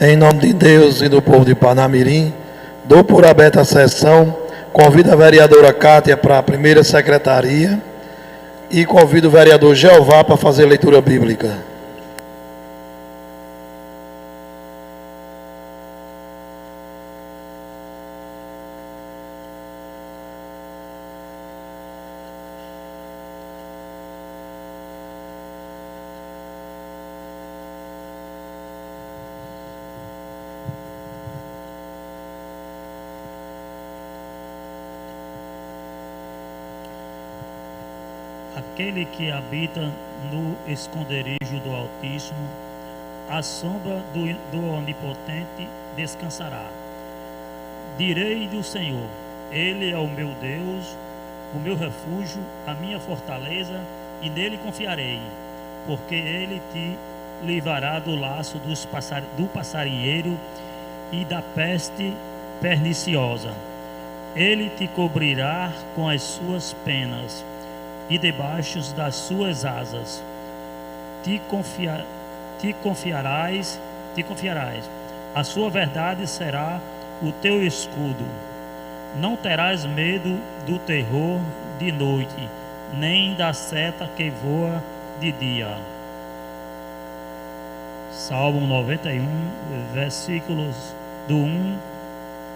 Em nome de Deus e do povo de Parnamirim, dou por aberta a sessão, convido a vereadora Cátia para a primeira secretaria e convido o vereador Jeová para fazer leitura bíblica. Aquele que habita no esconderijo do Altíssimo, à sombra do Onipotente descansará. Direi do Senhor, Ele é o meu Deus, o meu refúgio, a minha fortaleza, e nele confiarei, porque Ele te livrará do laço do passarinheiro e da peste perniciosa. Ele te cobrirá com as suas penas, e debaixo das suas asas te confiarás. A sua verdade será o teu escudo. Não terás medo do terror de noite, nem da seta que voa de dia. Salmo 91, versículos do 1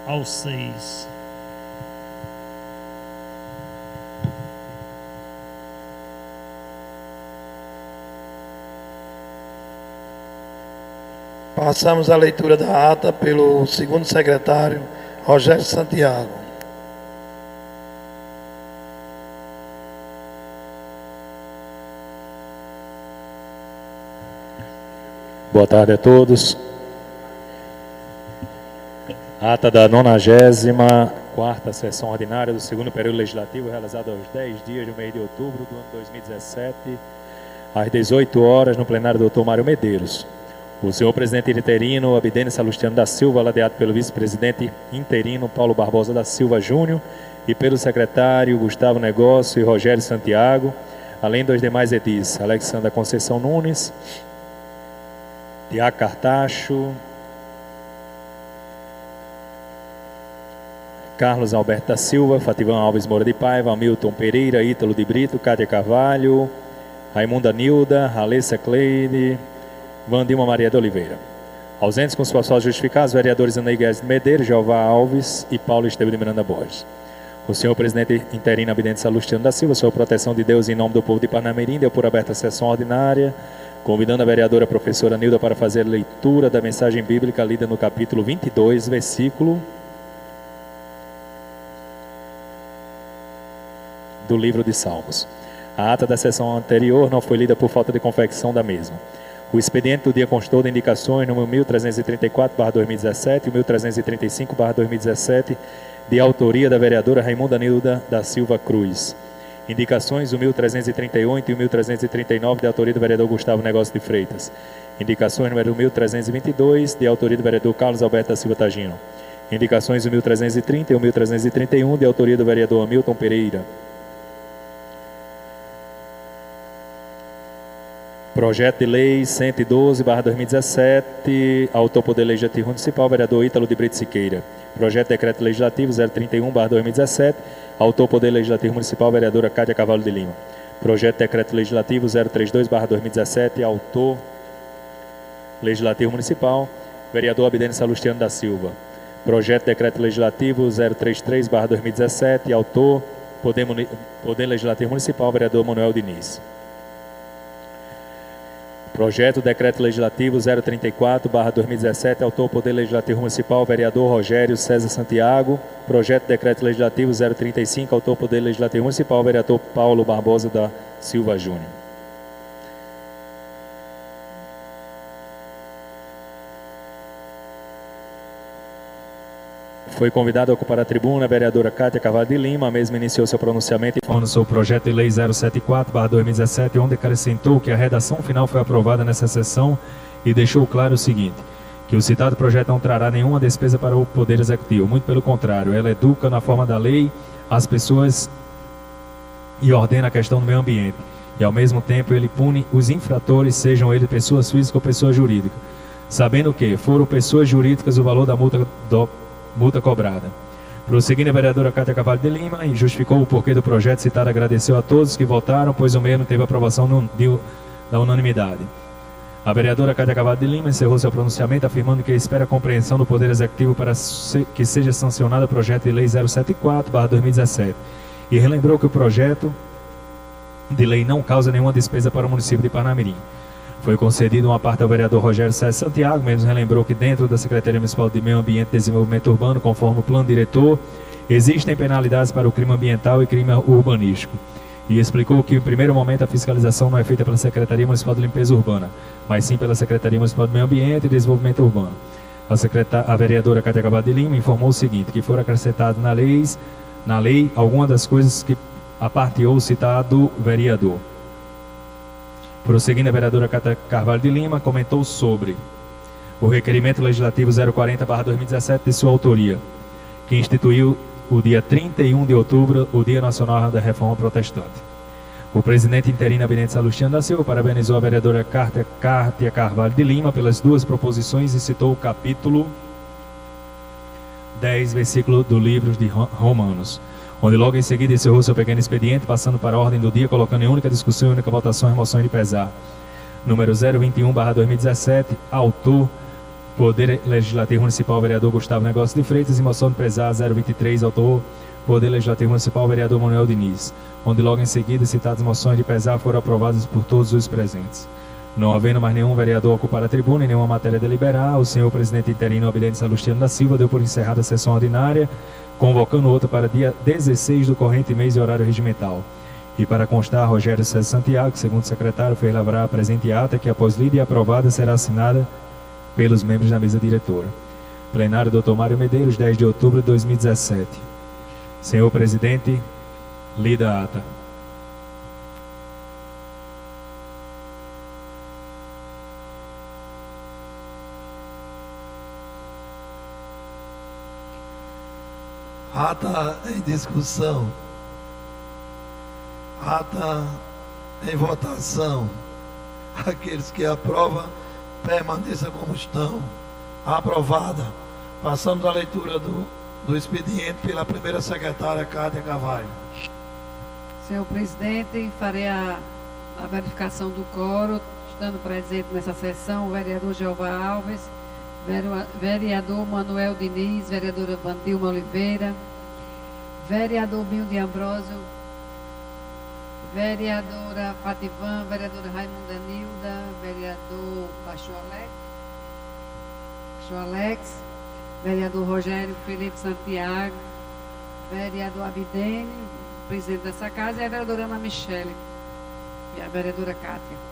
ao 6. Passamos a leitura da ata pelo segundo secretário, Rogério Santiago. Boa tarde a todos. Ata da 94ª sessão ordinária do segundo período legislativo, realizada aos 10 dias do mês de outubro do ano 2017, às 18 horas, no plenário do Dr. Mário Medeiros. O senhor presidente interino Abdênio Salustiano da Silva, ladeado pelo vice-presidente interino Paulo Barbosa da Silva Júnior e pelo secretário Gustavo Negócio e Rogério Santiago, além dos demais edis, Alexandra Conceição Nunes, Tiago Cartacho, Carlos Alberto da Silva, Fativan Alves Moura de Paiva, Hamilton Pereira, Ítalo de Brito, Cátia Carvalho, Raimunda Nilda, Alessa Cleide, Vandilma Maria de Oliveira. Ausentes com suas falas justificadas, vereadores Ana Guedes de Medeiros, Jeová Alves e Paulo Estevam de Miranda Borges. O senhor presidente interino Abdênio Salustiano da Silva, sua proteção de Deus em nome do povo de Parnamirim, deu por aberta a sessão ordinária, convidando a vereadora professora Nilda para fazer a leitura da mensagem bíblica lida no capítulo 22, versículo do livro de Salmos. A ata da sessão anterior não foi lida por falta de confecção da mesma. O expediente do dia constou de indicações número 1334/2017 e 1335/2017, de autoria da vereadora Raimunda Nilda da Silva Cruz. Indicações o 1338 e o 1339, de autoria do vereador Gustavo Negócio de Freitas. Indicações número 1322, de autoria do vereador Carlos Alberto da Silva Tagino. Indicações o 1330 e o 1331, de autoria do vereador Hamilton Pereira. Projeto de Lei 112/2017, autor Poder Legislativo Municipal, vereador Ítalo de Brito Siqueira. Projeto de Decreto Legislativo 031/2017, autor Poder Legislativo Municipal, vereadora Cátia Carvalho de Lima. Projeto de Decreto Legislativo 032/2017, autor Legislativo Municipal, vereador Abdênio Salustiano da Silva. Projeto de Decreto Legislativo 033/2017, autor Poder Legislativo Municipal, vereador Manuel Diniz. Projeto Decreto Legislativo 034/2017, autor Poder Legislativo Municipal, vereador Rogério César Santiago. Projeto Decreto Legislativo 035, autor Poder Legislativo Municipal, vereador Paulo Barbosa da Silva Júnior. Foi convidada a ocupar a tribuna a vereadora Cátia Carvalho de Lima. A mesma iniciou seu pronunciamento informando sobre o projeto de lei 074/2017, onde acrescentou que a redação final foi aprovada nessa sessão e deixou claro o seguinte: que o citado projeto não trará nenhuma despesa para o Poder Executivo. Muito pelo contrário, ela educa na forma da lei as pessoas e ordena a questão do meio ambiente. E ao mesmo tempo ele pune os infratores, sejam eles pessoas físicas ou pessoas jurídicas. sabendo que foram pessoas jurídicas o valor da multa cobrada. Prosseguindo, a vereadora Cátia Carvalho de Lima e justificou o porquê do projeto citado, agradeceu a todos que votaram, pois o mesmo teve aprovação da unanimidade. A vereadora Cátia Carvalho de Lima encerrou seu pronunciamento afirmando que espera a compreensão do Poder Executivo para que seja sancionado o projeto de lei 074/2017 e relembrou que o projeto de lei não causa nenhuma despesa para o município de Parnamirim. Foi concedido uma parte ao vereador Rogério César Santiago, mesmo relembrou que dentro da Secretaria Municipal de Meio Ambiente e Desenvolvimento Urbano, conforme o plano diretor, existem penalidades para o crime ambiental e crime urbanístico. E explicou que, em primeiro momento, a fiscalização não é feita pela Secretaria Municipal de Limpeza Urbana, mas sim pela Secretaria Municipal de Meio Ambiente e Desenvolvimento Urbano. A vereadora Cátia Carvalho de Lima informou o seguinte, que foram acrescentadas na lei algumas das coisas que aparteou o citado vereador. Prosseguindo, a vereadora Cátia Carvalho de Lima comentou sobre o requerimento legislativo 040/2017 de sua autoria, que instituiu o dia 31 de outubro, o Dia Nacional da Reforma Protestante. O presidente interino Abinete Salustiano da Silva parabenizou a vereadora Cátia Carvalho de Lima pelas duas proposições e citou o capítulo 10, versículo do livro de Romanos, onde logo em seguida encerrou seu pequeno expediente, passando para a ordem do dia, colocando em única discussão e única votação a remoção de pesar. Número 021/2017, autor, Poder Legislativo Municipal, vereador Gustavo Negócio de Freitas, e moção de pesar 023, autor, Poder Legislativo Municipal, vereador Manuel Diniz, onde logo em seguida citadas moções de pesar foram aprovadas por todos os presentes. Não havendo mais nenhum vereador a ocupar a tribuna e nenhuma matéria a deliberar, o senhor presidente interino Abinete Salustiano da Silva deu por encerrada a sessão ordinária, convocando outra para dia 16 do corrente mês e horário regimental. E para constar, Rogério César Santiago, segundo secretário, fez lavrar a presente ata, que após lida e aprovada será assinada pelos membros da mesa diretora. Plenário Dr. Mário Medeiros, 10 de outubro de 2017. Senhor presidente, lida a ata. Ata em discussão. Ata em votação. Aqueles que aprovam, permaneçam como estão. Aprovada. Passamos à leitura do expediente pela primeira secretária Cátia Carvalho. Senhor presidente, farei a verificação do quórum, estando presente nessa sessão o vereador Jeová Alves, vereador Manuel Diniz, vereadora Vandilma Oliveira, vereador Binho de Ambrósio, vereadora Fativan, vereadora Raimunda Nilda, vereador Baixo Alex, vereador Rogério Felipe Santiago, vereador Abidene, presidente dessa casa, e a vereadora Ana Michele e a vereadora Cátia.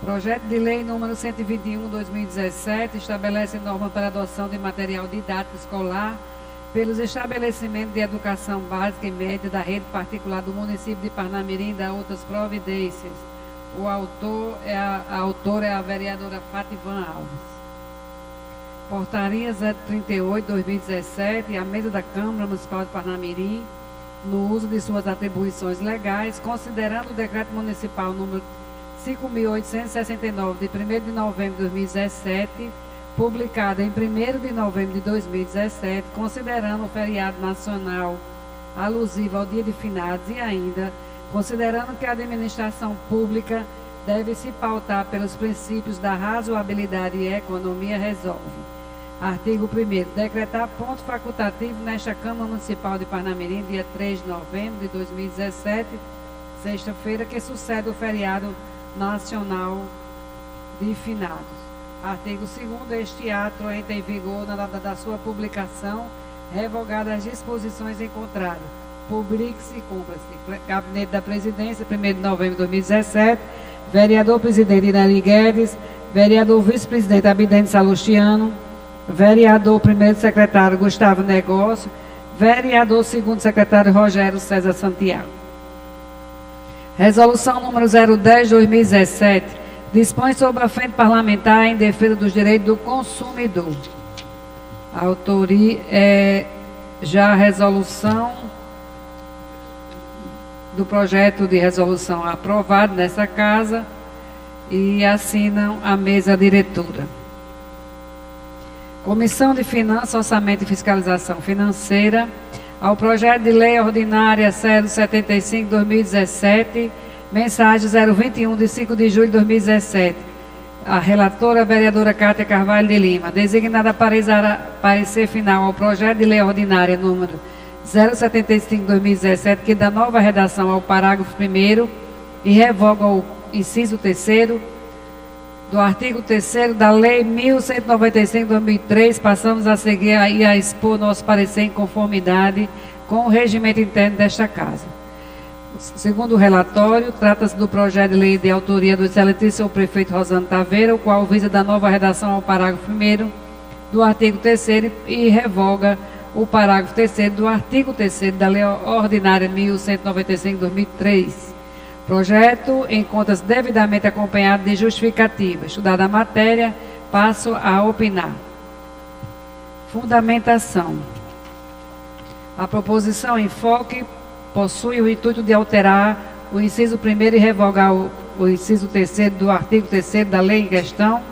Projeto de lei número 121/2017 estabelece norma para adoção de material didático escolar pelos estabelecimentos de educação básica e média da rede particular do município de Parnamirim e da outras providências. A autora é a vereadora Fativan Alves. Portaria 038/2017, a mesa da Câmara Municipal de Parnamirim, no uso de suas atribuições legais, considerando o decreto municipal número 5.869, de 1º de novembro de 2017, publicado em 1º de novembro de 2017, considerando o feriado nacional alusivo ao dia de finados e ainda considerando que a administração pública deve se pautar pelos princípios da razoabilidade e economia, resolve. Artigo 1º. Decretar ponto facultativo nesta Câmara Municipal de Parnamirim, dia 3 de novembro de 2017, sexta-feira, que sucede o feriado nacional de finados. Artigo 2º. Este ato entra em vigor na data da sua publicação, revogadas as disposições em contrário. Publique-se e cumpra-se. Gabinete da Presidência, 1º de novembro de 2017, vereador presidente Inari Guedes, vereador vice-presidente Abidene Salustiano, vereador primeiro secretário Gustavo Negócio, vereador segundo secretário Rogério César Santiago. Resolução número 010/2017 dispõe sobre a frente parlamentar em defesa dos direitos do consumidor. A autoria é já a resolução do projeto de resolução aprovado nessa casa e assinam a mesa diretora. Comissão de Finanças, Orçamento e Fiscalização Financeira, ao projeto de lei ordinária 075/2017, mensagem 021 de 5 de julho de 2017. A relatora, a vereadora Cátia Carvalho de Lima, designada para parecer final ao projeto de lei ordinária número 075/2017, que dá nova redação ao parágrafo 1º e revoga o inciso 3º do artigo 3º da Lei 1195/2003, passamos a seguir e a expor nosso parecer em conformidade com o regimento interno desta Casa. Segundo o relatório, trata-se do projeto de lei de autoria do excelentíssimo prefeito Rosano Taveira, o qual visa dar nova redação ao parágrafo 1º do artigo 3º e revoga o parágrafo 3º do artigo 3º da Lei Ordinária 1195/2003. Projeto encontra-se devidamente acompanhado de justificativa. Estudada a matéria, passo a opinar. Fundamentação. A proposição em enfoque possui o intuito de alterar o inciso 1º e revogar o inciso 3º do artigo 3º da lei em questão.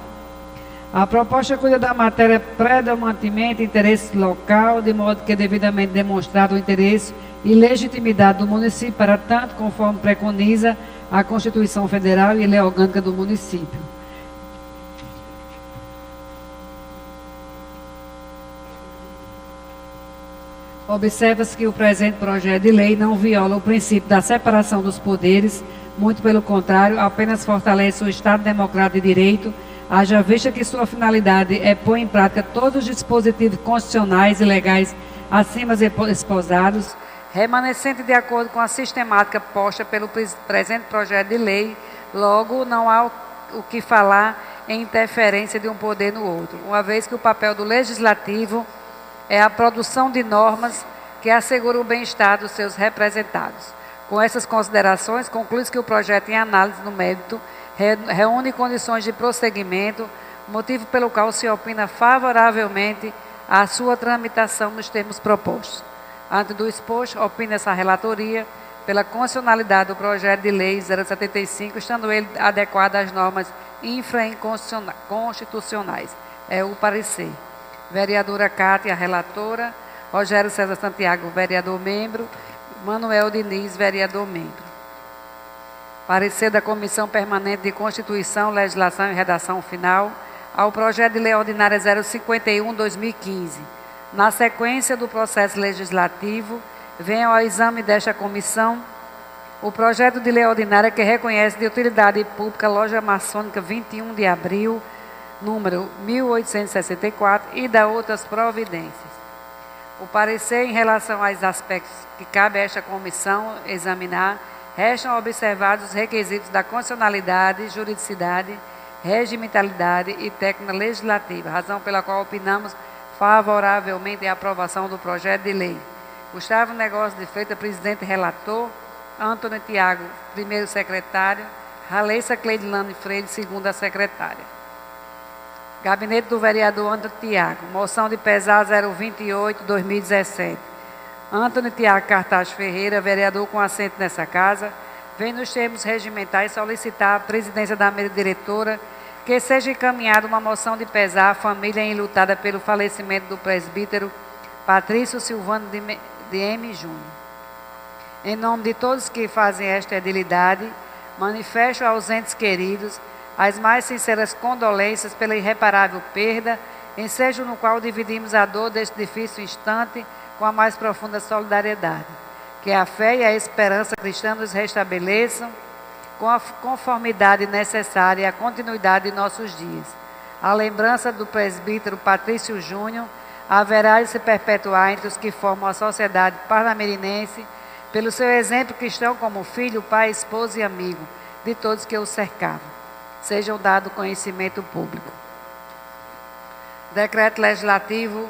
A proposta cuida da matéria predominantemente interesse local, de modo que é devidamente demonstrado o interesse e legitimidade do município para tanto conforme preconiza a Constituição Federal e a Lei Orgânica do município. Observa-se que o presente projeto de lei não viola o princípio da separação dos poderes, muito pelo contrário, apenas fortalece o Estado Democrático de Direito, haja vista que sua finalidade é pôr em prática todos os dispositivos constitucionais e legais acima exposados, remanescente de acordo com a sistemática posta pelo presente projeto de lei. Logo, não há o que falar em interferência de um poder no outro, uma vez que o papel do Legislativo é a produção de normas que asseguram o bem-estar dos seus representados. Com essas considerações, conclui-se que o projeto em análise no mérito reúne condições de prosseguimento, motivo pelo qual se opina favoravelmente à sua tramitação nos termos propostos. Antes do exposto, opina essa relatoria pela constitucionalidade do projeto de lei 075, estando ele adequado às normas infraconstitucionais. É o parecer. Vereadora Cátia, relatora. Rogério César Santiago, vereador membro. Manuel Diniz, vereador membro. Parecer da Comissão Permanente de Constituição, Legislação e Redação Final ao projeto de lei ordinária 051/2015. Na sequência do processo legislativo, vem ao exame desta comissão o projeto de lei ordinária que reconhece de utilidade pública Loja Maçônica 21 de abril, número 1864, e dá outras providências. O parecer em relação aos aspectos que cabe a esta comissão examinar, restam observados os requisitos da constitucionalidade, juridicidade, regimentalidade e técnica legislativa, razão pela qual opinamos favoravelmente a aprovação do projeto de lei. Gustavo Negócio de Freitas, presidente relator. Antônio Tiago, primeiro secretário. Raleissa Cleidilane Freire, segunda secretária. Gabinete do vereador Antônio Tiago. Moção de pesar 028/2017. Antônio Tiago Cartaz Ferreira, vereador com assento nessa casa, vem nos termos regimentais solicitar à presidência da mesa diretora que seja encaminhada uma moção de pesar à família enlutada pelo falecimento do presbítero Patrício Silvano de M. Júnior. Em nome de todos que fazem esta edilidade, manifesto aos entes queridos as mais sinceras condolências pela irreparável perda, ensejo no qual dividimos a dor deste difícil instante com a mais profunda solidariedade. Que a fé e a esperança cristã nos restabeleçam com a conformidade necessária à continuidade de nossos dias. A lembrança do presbítero Patrício Júnior haverá de se perpetuar entre os que formam a sociedade parnamirinense pelo seu exemplo cristão como filho, pai, esposo e amigo de todos que o cercavam. Sejam dado conhecimento público. Decreto Legislativo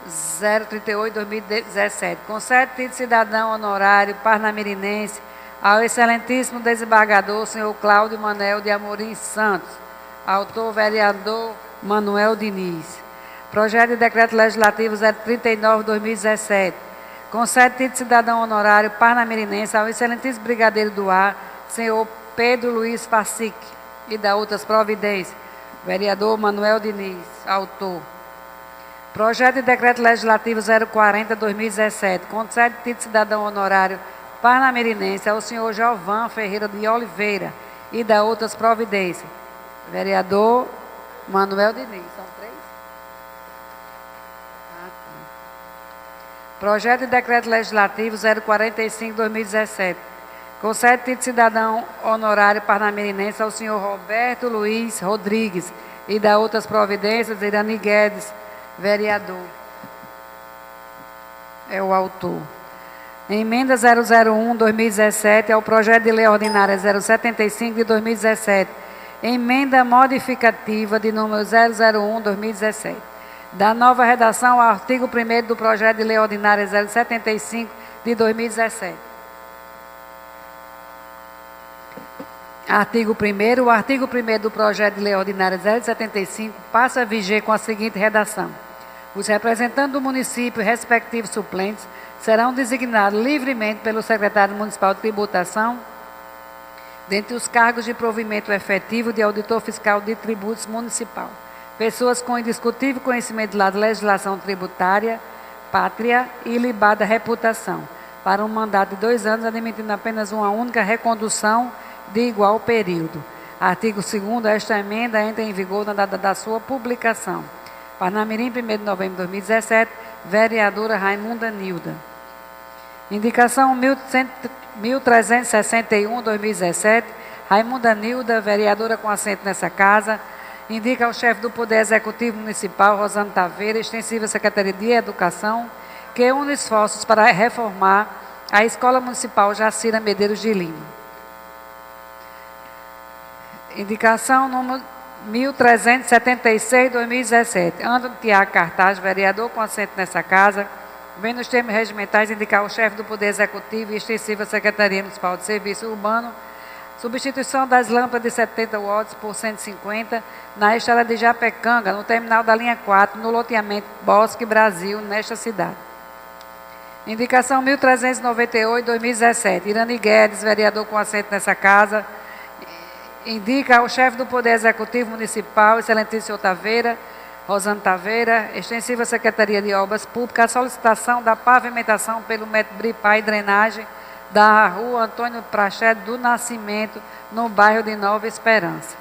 038/2017. Concede título de cidadão honorário parnamirinense ao excelentíssimo desembargador, senhor Cláudio Manel de Amorim Santos. Autor, vereador Manuel Diniz. Projeto de decreto legislativo 039/2017. Concede título de cidadão honorário parnamirinense ao excelentíssimo brigadeiro do ar, senhor Pedro Luiz Facique, e dá outras providências. Vereador Manuel Diniz, autor. Projeto de Decreto Legislativo 040/2017, concede título de cidadão honorário parnamirinense ao senhor Jovan Ferreira de Oliveira e da outras providências. Vereador Manuel Diniz. São 3? Projeto de Decreto Legislativo 045/2017, concede título de cidadão honorário parnamirinense ao senhor Roberto Luiz Rodrigues e da outras providências. Irani Guedes, vereador, é o autor. Emenda 001/2017 ao projeto de lei ordinária 075 de 2017. Emenda modificativa de número 001/2017. Da nova redação ao artigo 1º do projeto de lei ordinária 075 de 2017. Artigo 1º. O artigo 1º do projeto de lei ordinária 075 passa a viger com a seguinte redação: os representantes do município e respectivos suplentes serão designados livremente pelo secretário municipal de tributação, dentre os cargos de provimento efetivo de auditor fiscal de tributos municipal, pessoas com indiscutível conhecimento da legislação tributária, pátria e ilibada reputação, para um mandato de 2 anos, admitindo apenas uma única recondução de igual período. Artigo 2º. Esta emenda entra em vigor na data da sua publicação. Parnamirim, 1º de novembro de 2017, vereadora Raimunda Nilda. Indicação 1361/2017, Raimunda Nilda, vereadora com assento nessa casa, indica ao chefe do Poder Executivo Municipal, Rosana Taveira, extensiva Secretaria de Educação, que une esforços para reformar a Escola Municipal Jacira Medeiros de Lima. Indicação número 1376/2017, Antônio Tiago Cartaz, vereador com assento nessa casa, vem nos termos regimentais indicar ao chefe do Poder Executivo e extensiva Secretaria Municipal de Serviço Urbano substituição das lâmpadas de 70 watts por 150 na estrada de Japecanga, no terminal da linha 4, no loteamento Bosque Brasil, nesta cidade. Indicação 1398/2017, Irani Guedes, vereador com assento nessa casa, indica ao chefe do Poder Executivo Municipal, excelentíssimo senhor Taveira, Rosana Taveira, extensiva Secretaria de Obras Públicas, a solicitação da pavimentação pelo método Bripá e drenagem da rua Antônio Prachete do Nascimento, no bairro de Nova Esperança.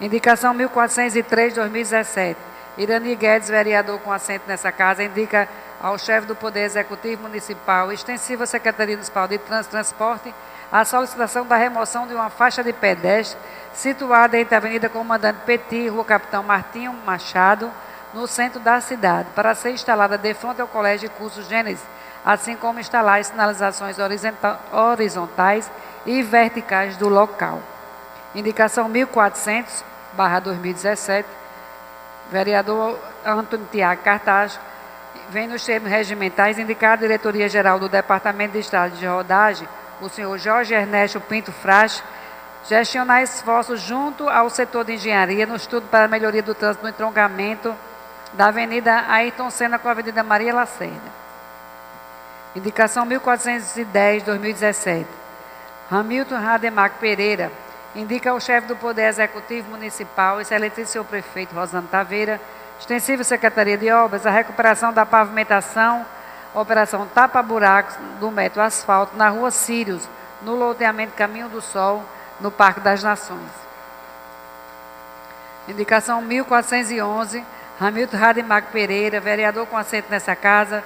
Indicação 1403/2017, Irani Guedes, vereador com assento nessa casa, indica ao chefe do Poder Executivo Municipal, extensiva Secretaria Municipal de Trânsito e Transporte, a solicitação da remoção de uma faixa de pedestre situada entre a Avenida Comandante Petit e Rua Capitão Martinho Machado, no centro da cidade, para ser instalada de frente ao Colégio de Cursos Gênesis, assim como instalar as sinalizações horizontais e verticais do local. Indicação 1400/2017, vereador Antônio Tiago Cartaz, vem nos termos regimentais indicar a Diretoria-Geral do Departamento de Estrada de Rodagem, o senhor Jorge Ernesto Pinto Frade, gestionar esforços junto ao setor de engenharia no estudo para a melhoria do trânsito no entroncamento da Avenida Ayrton Senna com a Avenida Maria Lacerda. Indicação 1410/2017. Hamilton Rademacher Pereira indica ao chefe do Poder Executivo Municipal, excelentíssimo senhor prefeito Rosana Taveira, extensiva Secretaria de Obras, a recuperação da pavimentação, operação tapa-buracos do método asfalto na Rua Sírios, no loteamento Caminho do Sol, no Parque das Nações. Indicação 1411, Hamilton Rademacher Pereira, vereador com assento nessa casa,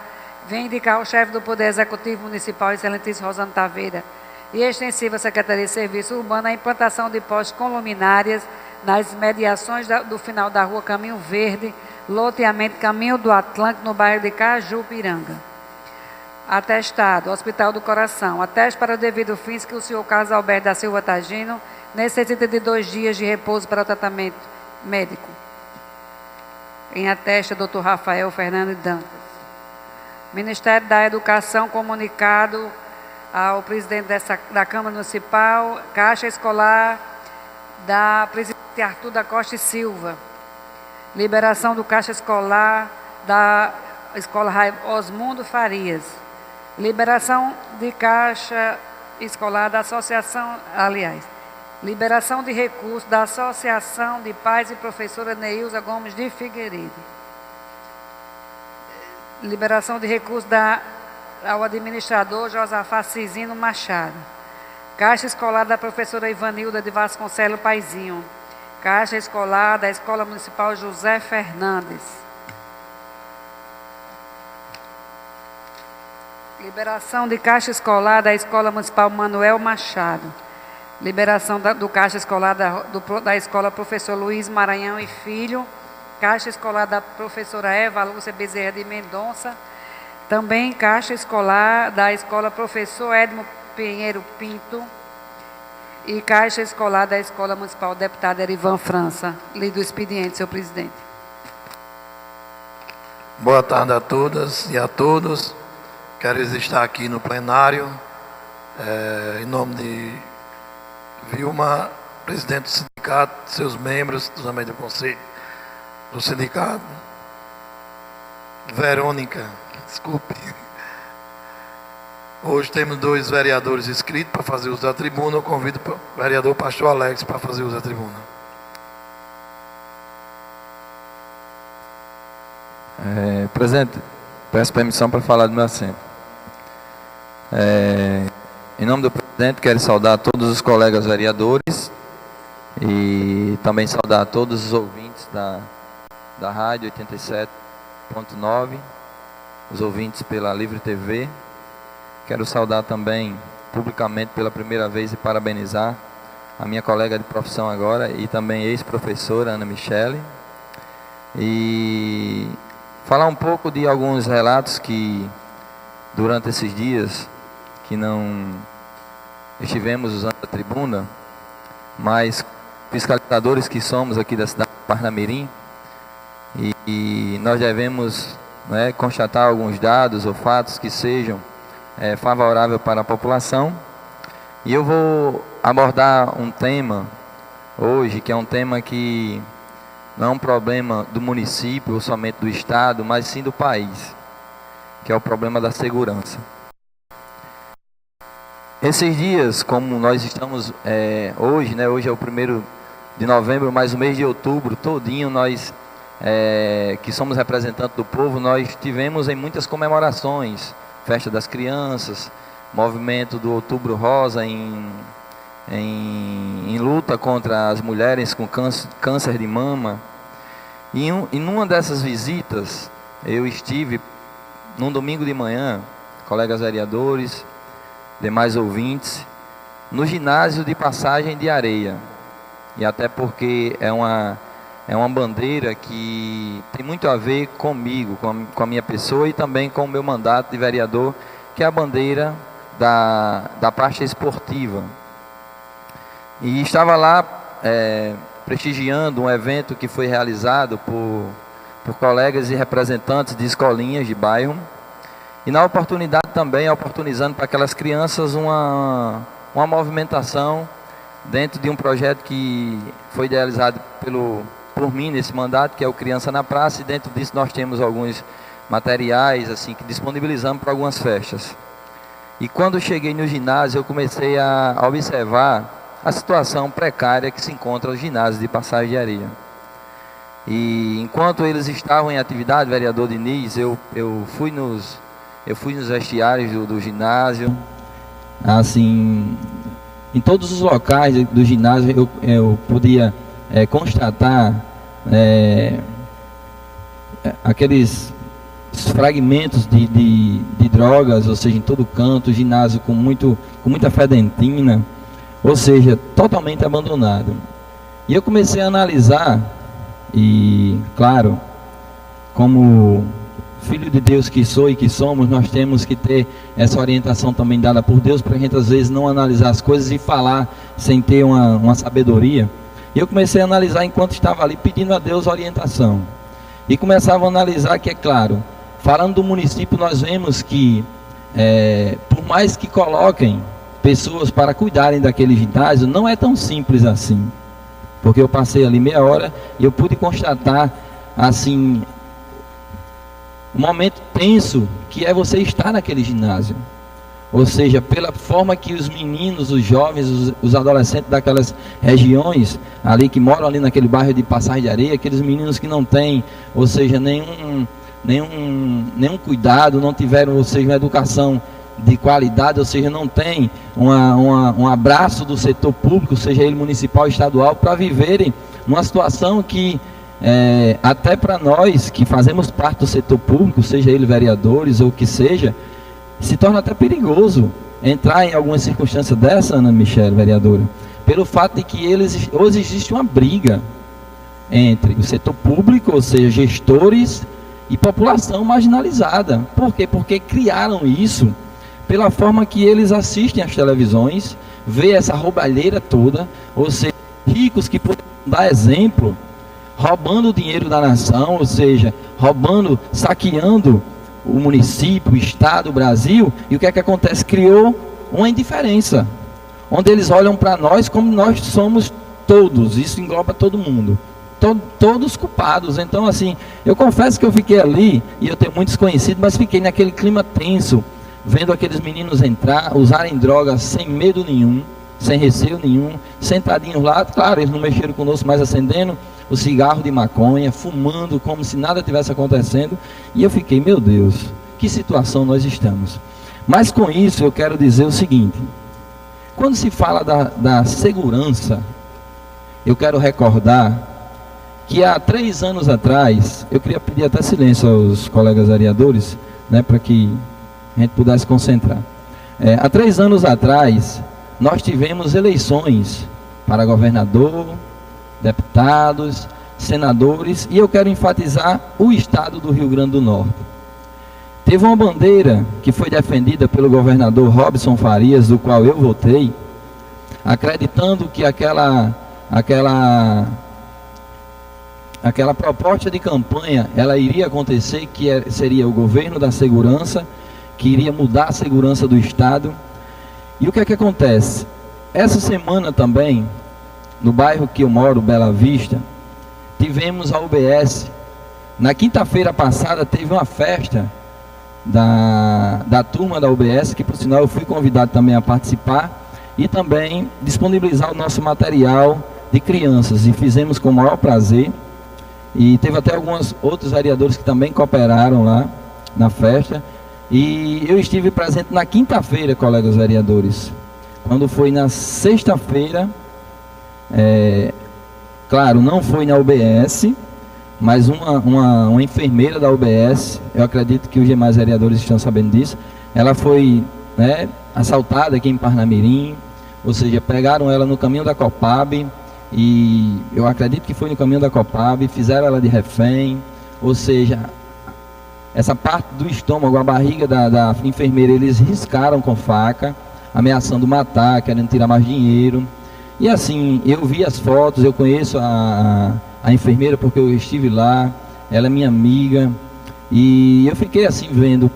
vem indicar ao chefe do Poder Executivo Municipal, excelentíssimo Rosana Taveira, e extensiva Secretaria de Serviço Urbano, a implantação de postes com luminárias nas mediações do final da Rua Caminho Verde, loteamento Caminho do Atlântico, no bairro de Cajupiranga. Atestado, Hospital do Coração, ateste para o devido fim que o senhor Carlos Alberto da Silva Tagino necessita de 2 dias de repouso para o tratamento médico. Em atesta, Dr. Rafael Fernando Dantas. Ministério da Educação, comunicado ao presidente da Câmara Municipal, Caixa Escolar da presidente Arthur da Costa e Silva. Liberação do Caixa Escolar da Escola Osmundo Farias. Liberação de Caixa Escolar da Associação, liberação de recursos da Associação de Pais e Professora Neilza Gomes de Figueiredo. Liberação de recursos ao administrador Josafá Cisino Machado. Caixa escolar da professora Ivanilda de Vasconcelos Paizinho. Caixa escolar da Escola Municipal José Fernandes. Liberação de caixa escolar da Escola Municipal Manuel Machado. Liberação do caixa escolar da Escola Professor Luiz Maranhão e Filho. Caixa escolar da professora Eva Lúcia Bezerra de Mendonça. Também caixa escolar da Escola Professor Edmo Pinheiro Pinto. E caixa escolar da Escola Municipal Deputada Erivan França. Lido o expediente, senhor presidente. Boa tarde a todas e a todos. Quero estar aqui no plenário, em nome de Vilma, presidente do sindicato, seus membros, também do conselho do sindicato. Verônica, desculpe. Hoje temos 2 vereadores inscritos para fazer uso da tribuna. Eu convido o vereador Pastor Alex para fazer uso da tribuna. Presidente, peço permissão para falar do meu assento. Em nome do presidente, quero saudar todos os colegas vereadores e também saudar todos os ouvintes da Rádio 87.9, os ouvintes pela Livre TV. Quero saudar também publicamente pela primeira vez e parabenizar a minha colega de profissão agora e também ex-professora Ana Michele. E falar um pouco de alguns relatos que durante esses dias que não estivemos usando a tribuna, mas fiscalizadores que somos aqui da cidade de Parnamirim, e nós devemos constatar alguns dados ou fatos que sejam favoráveis para a população. E eu vou abordar um tema hoje, que é um tema que não é um problema do município ou somente do estado, mas sim do país, que é o problema da segurança. Esses dias, como nós estamos hoje, hoje é o 1º de novembro, mas o mês de outubro todinho, nós que somos representantes do povo, nós tivemos em muitas comemorações, festa das crianças, movimento do Outubro Rosa em luta contra as mulheres com câncer de mama. E numa dessas visitas, eu estive num domingo de manhã, colegas vereadores, demais ouvintes, no ginásio de Passagem de Areia. E até porque é uma bandeira que tem muito a ver comigo, com a minha pessoa e também com o meu mandato de vereador, que é a bandeira da parte esportiva. E estava lá prestigiando um evento que foi realizado por colegas e representantes de escolinhas de bairro. E na oportunidade também, oportunizando para aquelas crianças uma movimentação dentro de um projeto que foi idealizado por mim nesse mandato, que é o Criança na Praça, e dentro disso nós temos alguns materiais assim que disponibilizamos para algumas festas. E quando eu cheguei no ginásio, eu comecei a observar a situação precária que se encontra os ginásios de Passagem de Areia. E enquanto eles estavam em atividade, vereador Diniz, eu fui nos vestiários do ginásio, assim, em todos os locais do ginásio eu podia constatar aqueles fragmentos de drogas, ou seja, em todo canto, ginásio com muita fedentina, ou seja, totalmente abandonado. E eu comecei a analisar, e claro, como filho de Deus que sou e que somos, nós temos que ter essa orientação também dada por Deus, para a gente às vezes não analisar as coisas e falar sem ter uma sabedoria. E eu comecei a analisar enquanto estava ali pedindo a Deus orientação. E começava a analisar que, é claro, falando do município, nós vemos que, por mais que coloquem pessoas para cuidarem daquele ginásio, não é tão simples assim. Porque eu passei ali meia hora e eu pude constatar, assim, um momento tenso que é você estar naquele ginásio. Ou seja, pela forma que os meninos, os jovens, os adolescentes daquelas regiões ali que moram ali naquele bairro de Passagem de Areia, aqueles meninos que não têm, ou seja, nenhum cuidado, não tiveram, ou seja, uma educação de qualidade, ou seja, não tem um abraço do setor público, seja ele municipal, estadual, para viverem numa situação que, até para nós que fazemos parte do setor público, seja ele vereadores ou o que seja, se torna até perigoso entrar em alguma circunstância dessa, Ana Michele, vereadora, pelo fato de que hoje existe uma briga entre o setor público, ou seja, gestores e população marginalizada. Por quê? Porque criaram isso pela forma que eles assistem às televisões, vê essa roubalheira toda, ou seja, ricos que podem dar exemplo, roubando o dinheiro da nação, ou seja, roubando, saqueando o município, o estado, o Brasil, e o que é que acontece? Criou uma indiferença, onde eles olham para nós como nós somos todos, isso engloba todo mundo, todos culpados. Então, assim, eu confesso que eu fiquei ali, e eu tenho muitos conhecidos, mas fiquei naquele clima tenso, vendo aqueles meninos entrar, usarem drogas sem medo nenhum, sem receio nenhum, sentadinhos lá, claro, eles não mexeram conosco, mas acendendo o cigarro de maconha, fumando como se nada tivesse acontecendo, e eu fiquei, meu Deus, que situação nós estamos. Mas com isso eu quero dizer o seguinte, quando se fala da segurança, eu quero recordar que há 3 anos atrás, eu queria pedir até silêncio aos colegas vereadores, né, para que a gente pudesse concentrar. Há 3 anos atrás, nós tivemos eleições para governador, deputados, senadores, e eu quero enfatizar o estado do Rio Grande do Norte. Teve uma bandeira que foi defendida pelo governador Robson Farias, do qual eu votei, acreditando que aquela proposta de campanha, ela iria acontecer, que seria o governo da segurança, que iria mudar a segurança do estado. E o que é que acontece? Essa semana também, no bairro que eu moro, Bela Vista, tivemos a UBS. Na quinta-feira passada teve uma festa da turma da UBS, que por sinal eu fui convidado também a participar, e também disponibilizar o nosso material de crianças, e fizemos com o maior prazer, e teve até alguns outros vereadores que também cooperaram lá na festa, e eu estive presente na quinta-feira, colegas vereadores. Quando foi na sexta-feira, claro, não foi na UBS, mas uma enfermeira da UBS, eu acredito que os demais vereadores estão sabendo disso, ela foi, né, assaltada aqui em Parnamirim, ou seja, pegaram ela no caminho da Copab, e eu acredito que foi no caminho da Copab, fizeram ela de refém, ou seja, essa parte do estômago, a barriga da enfermeira, eles riscaram com faca, ameaçando matar, querendo tirar mais dinheiro. E assim, eu vi as fotos, eu conheço a enfermeira porque eu estive lá, ela é minha amiga, e eu fiquei assim vendo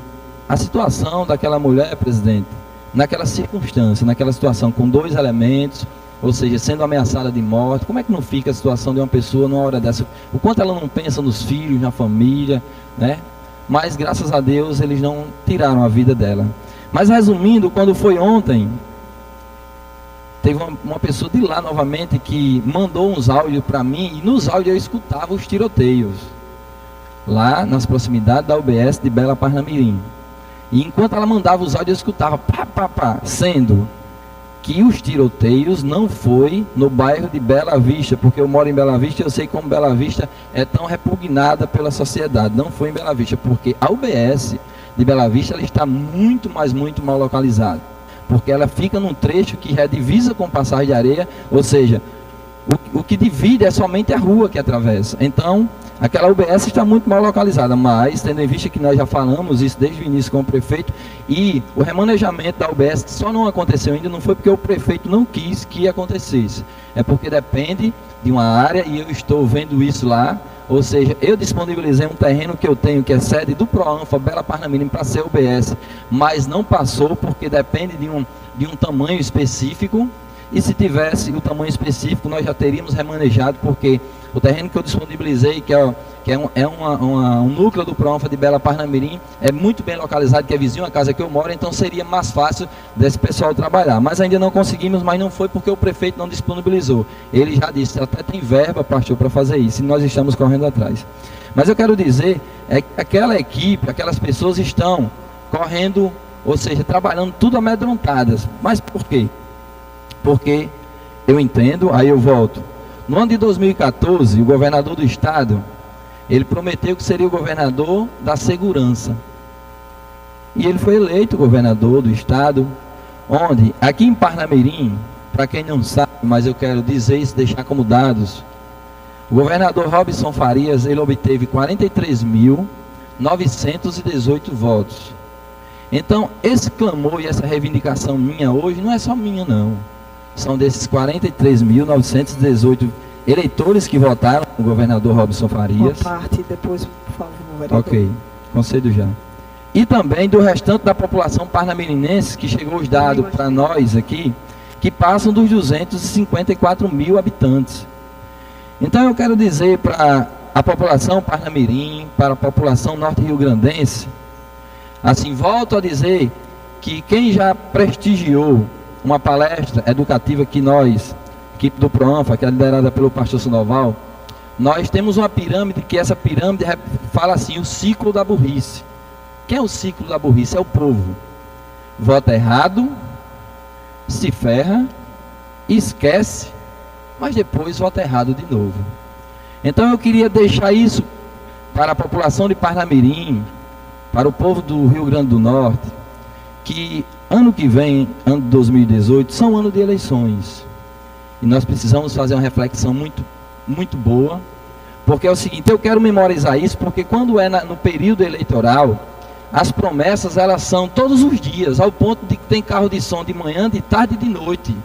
a situação daquela mulher, presidente, naquela circunstância, naquela situação, com 2 elementos, ou seja, sendo ameaçada de morte. Como é que não fica a situação de uma pessoa numa hora dessa? O quanto ela não pensa nos filhos, na família, né? Mas graças a Deus eles não tiraram a vida dela. Mas resumindo, quando foi ontem, teve uma pessoa de lá novamente que mandou uns áudios para mim, e nos áudios eu escutava os tiroteios, lá nas proximidades da UBS de Bela Parnamirim. E enquanto ela mandava os áudios eu escutava pá, pá, pá, sendo que os tiroteios não foi no bairro de Bela Vista, porque eu moro em Bela Vista e eu sei como Bela Vista é tão repugnada pela sociedade. Não foi em Bela Vista, porque a UBS de Bela Vista ela está muito mal localizada, porque ela fica num trecho que é divisa com Passagem de Areia, ou seja, o que divide é somente a rua que atravessa. Então, aquela UBS está muito mal localizada, mas tendo em vista que nós já falamos isso desde o início com o prefeito, e o remanejamento da UBS só não aconteceu ainda, não foi porque o prefeito não quis que acontecesse, é porque depende de uma área, e eu estou vendo isso lá, ou seja, eu disponibilizei um terreno que eu tenho, que é sede do Proanfa, Bela Parnamirim, para ser UBS, mas não passou porque depende de um tamanho específico, e se tivesse o tamanho específico, nós já teríamos remanejado, porque o terreno que eu disponibilizei, que é um núcleo do Proanfa de Bela Parnamirim, é muito bem localizado, que é vizinho à casa que eu moro, então seria mais fácil desse pessoal trabalhar. Mas ainda não conseguimos, mas não foi porque o prefeito não disponibilizou. Ele já disse, até tem verba, pastor, para fazer isso, e nós estamos correndo atrás. Mas eu quero dizer, é que aquela equipe, aquelas pessoas estão correndo, ou seja, trabalhando tudo amedrontadas. Mas por quê? Porque eu entendo, aí eu volto. No ano de 2014, o governador do estado, ele prometeu que seria o governador da segurança. E ele foi eleito governador do estado, onde, aqui em Parnamirim, para quem não sabe, mas eu quero dizer isso, deixar como dados, o governador Robson Farias, ele obteve 43.918 votos. Então, esse clamor e essa reivindicação minha hoje, não é só minha não. São desses 43.918 eleitores que votaram no governador Robson Farias. Uma parte, depois, por favor, vereador. Ok, concedo já. E também do restante da população parnamirinense, que chegou os dados para nós aqui, que passam dos 254 mil habitantes. Então eu quero dizer para a população parnamirim, para a população norte-riograndense, assim, volto a dizer que quem já prestigiou uma palestra educativa que nós, equipe do PROANFA, que é liderada pelo pastor Sandoval, nós temos uma pirâmide, que essa pirâmide fala assim, o ciclo da burrice. Quem é o ciclo da burrice? É o povo. Vota errado, se ferra, esquece, mas depois vota errado de novo. Então eu queria deixar isso para a população de Parnamirim, para o povo do Rio Grande do Norte, que ano que vem, ano de 2018, são ano de eleições. E nós precisamos fazer uma reflexão muito boa, porque é o seguinte, eu quero memorizar isso, porque quando é no período eleitoral, as promessas elas são todos os dias, ao ponto de que tem carro de som de manhã, de tarde e de noite,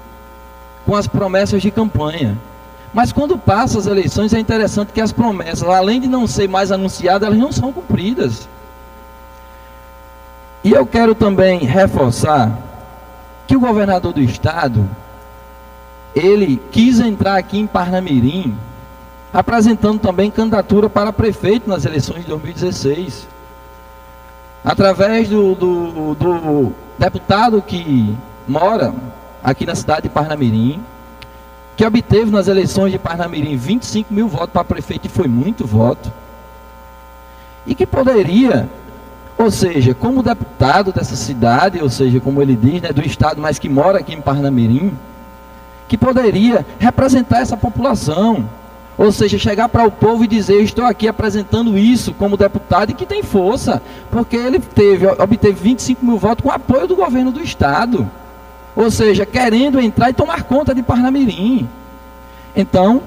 com as promessas de campanha. Mas quando passa as eleições é interessante que as promessas, além de não ser mais anunciadas, elas não são cumpridas. E eu quero também reforçar que o governador do estado, ele quis entrar aqui em Parnamirim, apresentando também candidatura para prefeito nas eleições de 2016. Através do deputado que mora aqui na cidade de Parnamirim, que obteve nas eleições de Parnamirim 25 mil votos para prefeito, e foi muito voto, e que poderia, ou seja, como deputado dessa cidade, ou seja, como ele diz, né, do estado, mas que mora aqui em Parnamirim, que poderia representar essa população, ou seja, chegar para o povo e dizer, eu estou aqui apresentando isso como deputado, e que tem força, porque ele obteve 25 mil votos com apoio do governo do estado, ou seja, querendo entrar e tomar conta de Parnamirim. Então,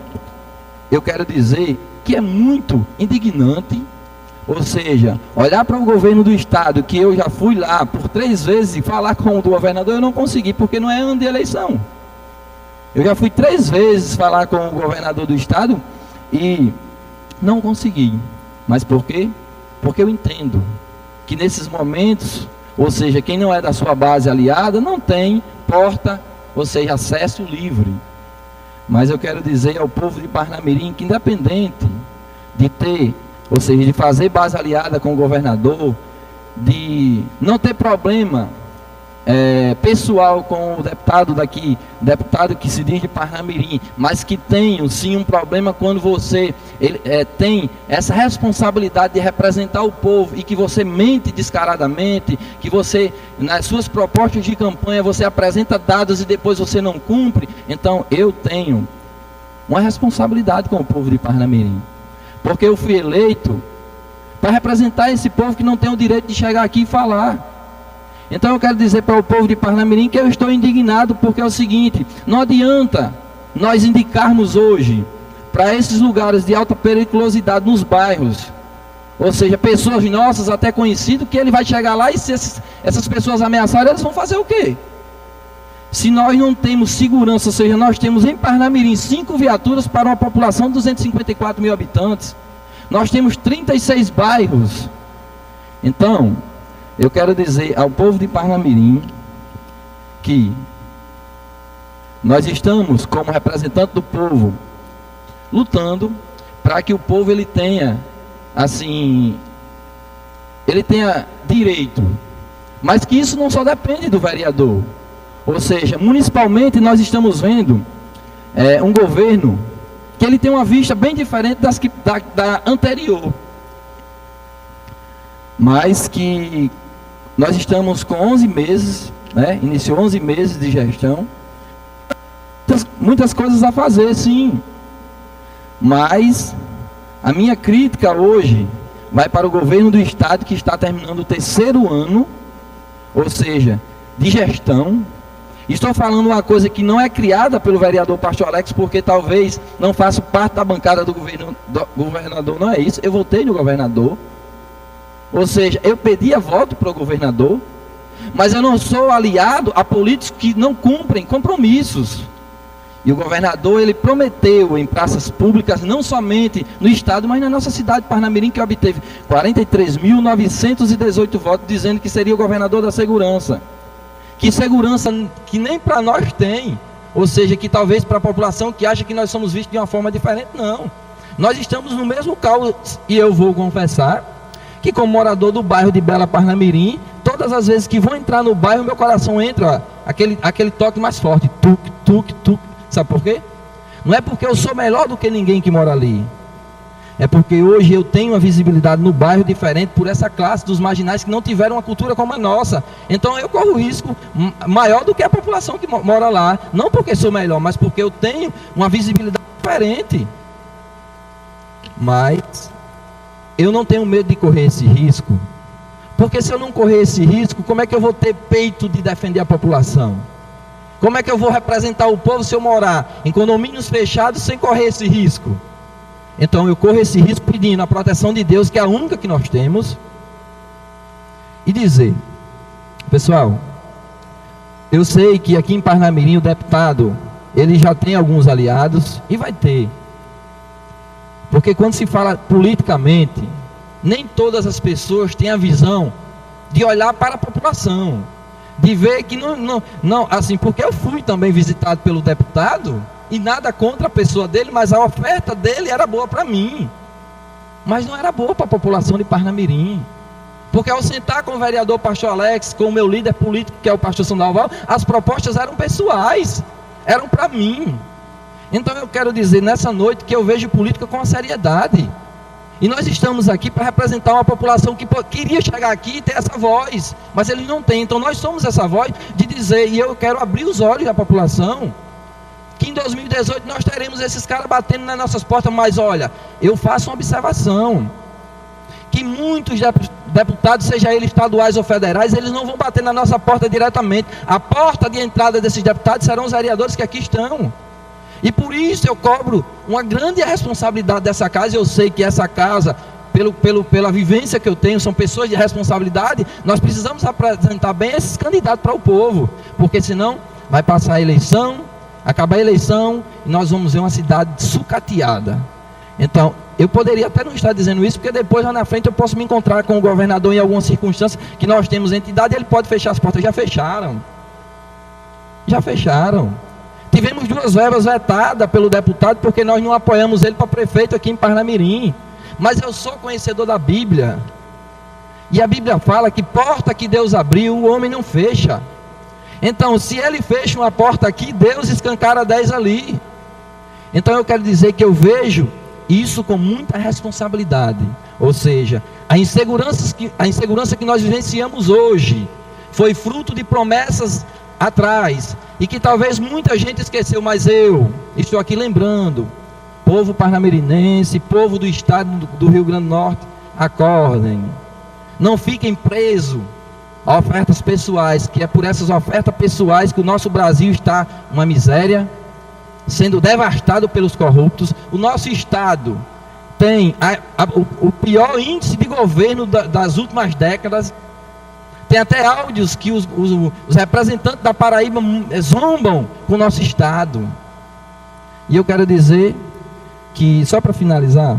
eu quero dizer que é muito indignante, ou seja, olhar para o governo do estado, que eu já fui lá por 3 vezes e falar com o governador, eu não consegui, porque não é ano de eleição. Eu já fui 3 vezes falar com o governador do estado e não consegui. Mas por quê? Porque eu entendo que nesses momentos, ou seja, quem não é da sua base aliada, não tem porta, ou seja, acesso livre. Mas eu quero dizer ao povo de Parnamirim que, independente de ter, ou seja, de fazer base aliada com o governador, de não ter problema pessoal com o deputado daqui, deputado que se diz de Parnamirim, mas que tem sim um problema quando você tem essa responsabilidade de representar o povo e que você mente descaradamente, que você, nas suas propostas de campanha, você apresenta dados e depois você não cumpre. Então eu tenho uma responsabilidade com o povo de Parnamirim, porque eu fui eleito para representar esse povo que não tem o direito de chegar aqui e falar. Então eu quero dizer para o povo de Parnamirim que eu estou indignado, porque é o seguinte, não adianta nós indicarmos hoje para esses lugares de alta periculosidade nos bairros, ou seja, pessoas nossas até conhecidas, que ele vai chegar lá e se essas pessoas ameaçarem, eles vão fazer o quê? Se nós não temos segurança, ou seja, nós temos em Parnamirim 5 viaturas para uma população de 254 mil habitantes, nós temos 36 bairros. Então, eu quero dizer ao povo de Parnamirim que nós estamos, como representante do povo, lutando para que o povo ele tenha, assim, ele tenha direito, mas que isso não só depende do vereador. Ou seja, municipalmente nós estamos vendo um governo que ele tem uma vista bem diferente da anterior. mas que nós estamos com 11 meses, né? Iniciou 11 meses de gestão, muitas coisas a fazer, sim, mas a minha crítica hoje vai para o governo do estado, que está terminando o 3º ano, ou seja, de gestão. Estou falando uma coisa que não é criada pelo vereador Pastor Alex, porque talvez não faça parte da bancada do governador, não é isso. Eu votei no governador, ou seja, eu pedia voto para o governador, mas eu não sou aliado a políticos que não cumprem compromissos. E o governador, ele prometeu em praças públicas, não somente no estado, mas na nossa cidade de Parnamirim, que obteve 43.918 votos, dizendo que seria o governador da segurança. Que segurança que nem para nós tem, ou seja, que talvez para a população que acha que nós somos vistos de uma forma diferente, não. Nós estamos no mesmo caos, e eu vou confessar, que como morador do bairro de Bela Parnamirim, todas as vezes que vou entrar no bairro, meu coração entra, ó, aquele toque mais forte, tuc, tuc, tuc. Sabe por quê? Não é porque eu sou melhor do que ninguém que mora ali. É porque hoje eu tenho uma visibilidade no bairro diferente por essa classe dos marginais que não tiveram uma cultura como a nossa. Então eu corro risco maior do que a população que mora lá. Não porque sou melhor, mas porque eu tenho uma visibilidade diferente. Mas eu não tenho medo de correr esse risco. Porque se eu não correr esse risco, como é que eu vou ter peito de defender a população? Como é que eu vou representar o povo se eu morar em condomínios fechados sem correr esse risco? Então eu corro esse risco pedindo a proteção de Deus, que é a única que nós temos, e dizer, pessoal, eu sei que aqui em Parnamirim o deputado, ele já tem alguns aliados, e vai ter. Porque quando se fala politicamente, nem todas as pessoas têm a visão de olhar para a população, de ver que não, assim, porque eu fui também visitado pelo deputado, e nada contra a pessoa dele, mas a oferta dele era boa para mim, mas não era boa para a população de Parnamirim, porque ao sentar com o vereador Pastor Alex, com o meu líder político, que é o pastor Sandoval, as propostas eram pessoais, eram para mim. Então eu quero dizer nessa noite que eu vejo política com a seriedade, e nós estamos aqui para representar uma população que queria chegar aqui e ter essa voz, mas eles não têm. Então nós somos essa voz de dizer, e eu quero abrir os olhos da população, que em 2018 nós teremos esses caras batendo nas nossas portas. Mas olha, eu faço uma observação, que muitos deputados, seja eles estaduais ou federais, eles não vão bater na nossa porta diretamente. A porta de entrada desses deputados serão os vereadores que aqui estão. E por isso eu cobro uma grande responsabilidade dessa casa. Eu sei que essa casa, pela vivência que eu tenho, são pessoas de responsabilidade. Nós precisamos apresentar bem esses candidatos para o povo, porque senão vai passar a eleição, acabar a eleição, e nós vamos ver uma cidade sucateada. Então, eu poderia até não estar dizendo isso, porque depois lá na frente eu posso me encontrar com o governador em alguma circunstância, que nós temos entidade, e ele pode fechar as portas. Já fecharam. Tivemos 2 verbas vetadas pelo deputado, porque nós não apoiamos ele para prefeito aqui em Parnamirim. Mas eu sou conhecedor da Bíblia, e a Bíblia fala que porta que Deus abriu, o homem não fecha. Então, se ele fecha uma porta aqui, Deus escancara 10 ali. Então eu quero dizer que eu vejo isso com muita responsabilidade. Ou seja, a insegurança que nós vivenciamos hoje foi fruto de promessas atrás, e que talvez muita gente esqueceu, mas eu estou aqui lembrando, povo parnamirinense, povo do estado do Rio Grande do Norte, acordem, não fiquem presos a ofertas pessoais, que é por essas ofertas pessoais que o nosso Brasil está uma miséria, sendo devastado pelos corruptos. O nosso estado tem o pior índice de governo das últimas décadas. Tem até áudios que os representantes da Paraíba zombam com o nosso estado. E eu quero dizer que, só para finalizar,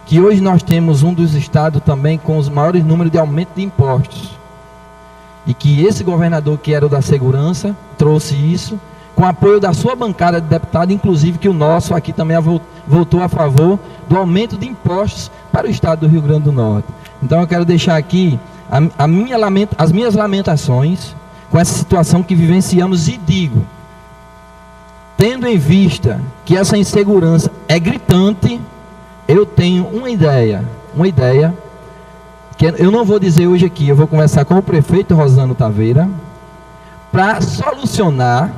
que hoje nós temos um dos estados também com os maiores números de aumento de impostos. E que esse governador, que era o da segurança, trouxe isso, com apoio da sua bancada de deputado, inclusive que o nosso aqui também votou a favor do aumento de impostos para o estado do Rio Grande do Norte. Então eu quero deixar aqui as minhas lamentações com essa situação que vivenciamos, e digo, tendo em vista que essa insegurança é gritante, eu tenho uma ideia, que eu não vou dizer hoje aqui, eu vou conversar com o prefeito Rosano Taveira para solucionar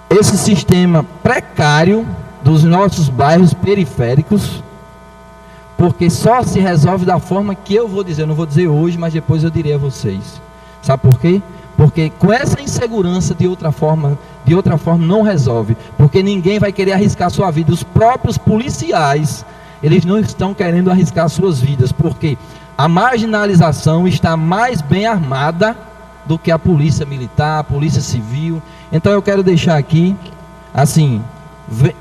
esse sistema precário dos nossos bairros periféricos, porque só se resolve da forma que eu vou dizer. Eu não vou dizer hoje, mas depois eu direi a vocês. Sabe por quê? Porque com essa insegurança de outra forma não resolve, porque ninguém vai querer arriscar a sua vida. Os próprios policiais, eles não estão querendo arriscar suas vidas, porque a marginalização está mais bem armada do que a polícia militar, a polícia civil. Então eu quero deixar aqui, assim,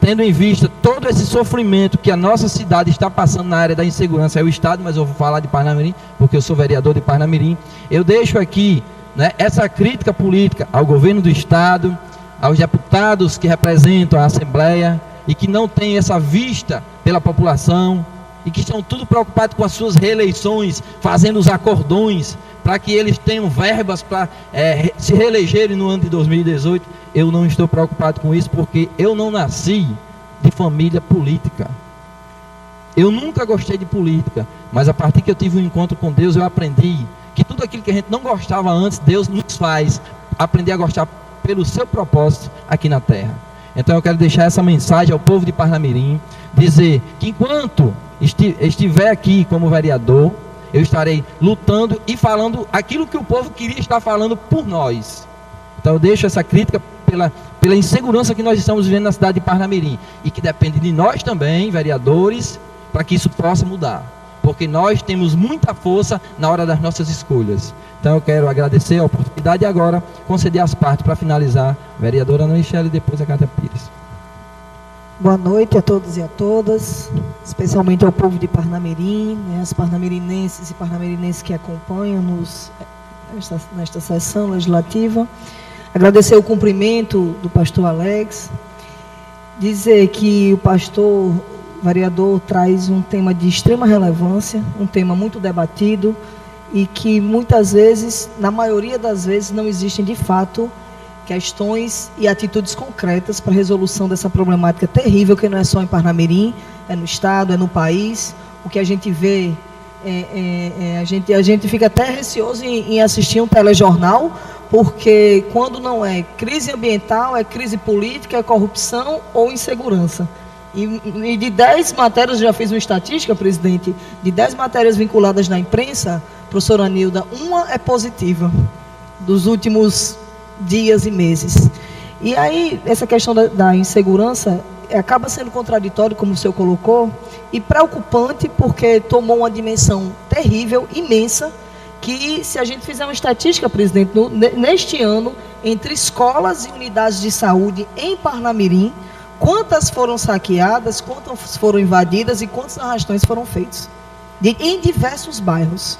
tendo em vista todo esse sofrimento que a nossa cidade está passando na área da insegurança, é o Estado, mas eu vou falar de Parnamirim, porque eu sou vereador de Parnamirim, eu deixo aqui, né, essa crítica política ao governo do Estado, aos deputados que representam a Assembleia e que não têm essa vista pela população e que estão tudo preocupados com as suas reeleições, fazendo os acordões para que eles tenham verbas para se reelegerem no ano de 2018. Eu não estou preocupado com isso, porque eu não nasci de família política. Eu nunca gostei de política, mas a partir que eu tive um encontro com Deus, eu aprendi que tudo aquilo que a gente não gostava antes, Deus nos faz aprender a gostar pelo seu propósito aqui na terra. Então eu quero deixar essa mensagem ao povo de Parnamirim, dizer que enquanto estiver aqui como vereador, eu estarei lutando e falando aquilo que o povo queria estar falando por nós. Então eu deixo essa crítica pela insegurança que nós estamos vivendo na cidade de Parnamirim, e que depende de nós também, vereadores, para que isso possa mudar, porque nós temos muita força na hora das nossas escolhas. Então eu quero agradecer a oportunidade e agora conceder as partes para finalizar, vereadora Ana Michele e depois a Cátia Pires. Boa noite a todos e a todas, especialmente ao povo de Parnamirim, né, as parnamirinenses e parnamirinenses que acompanham-nos nesta sessão legislativa. Agradecer o cumprimento do pastor Alex, dizer que o pastor vereador traz um tema de extrema relevância, um tema muito debatido e que muitas vezes, na maioria das vezes, não existem de fato questões e atitudes concretas para a resolução dessa problemática terrível, que não é só em Parnamirim, é no Estado, é no país. O que a gente vê, a gente fica até receoso em assistir um telejornal, porque quando não é crise ambiental, é crise política, é corrupção ou insegurança. E de 10 matérias, já fiz uma estatística, presidente, de 10 matérias vinculadas na imprensa, professora Nilda, uma é positiva, dos últimos dias e meses. E aí, essa questão da insegurança acaba sendo contraditório, como o senhor colocou, e preocupante, porque tomou uma dimensão terrível, imensa, que se a gente fizer uma estatística, presidente, neste ano, entre escolas e unidades de saúde em Parnamirim, quantas foram saqueadas, quantas foram invadidas e quantos arrastões foram feitos, em diversos bairros.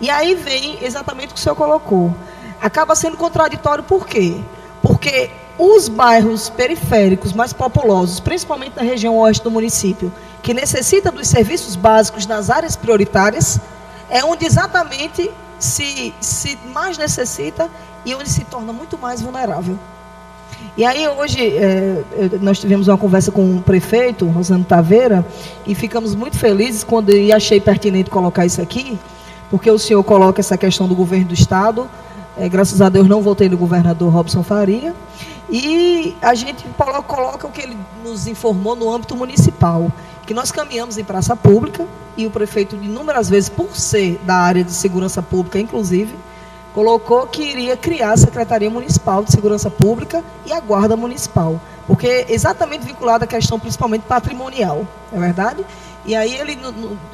E aí vem exatamente o que o senhor colocou. Acaba sendo contraditório por quê? Porque os bairros periféricos mais populosos, principalmente na região oeste do município, que necessita dos serviços básicos nas áreas prioritárias, é onde exatamente se mais necessita e onde se torna muito mais vulnerável. E aí hoje nós tivemos uma conversa com o prefeito, Rosano Taveira, e ficamos muito felizes e achei pertinente colocar isso aqui, porque o senhor coloca essa questão do governo do Estado. Graças a Deus não votei no governador Robson Faria, e a gente coloca o que ele nos informou no âmbito municipal, que nós caminhamos em praça pública, e o prefeito, inúmeras vezes, por ser da área de segurança pública, inclusive, colocou que iria criar a Secretaria Municipal de Segurança Pública e a Guarda Municipal, porque é exatamente vinculado à questão principalmente patrimonial, não é verdade? E aí ele,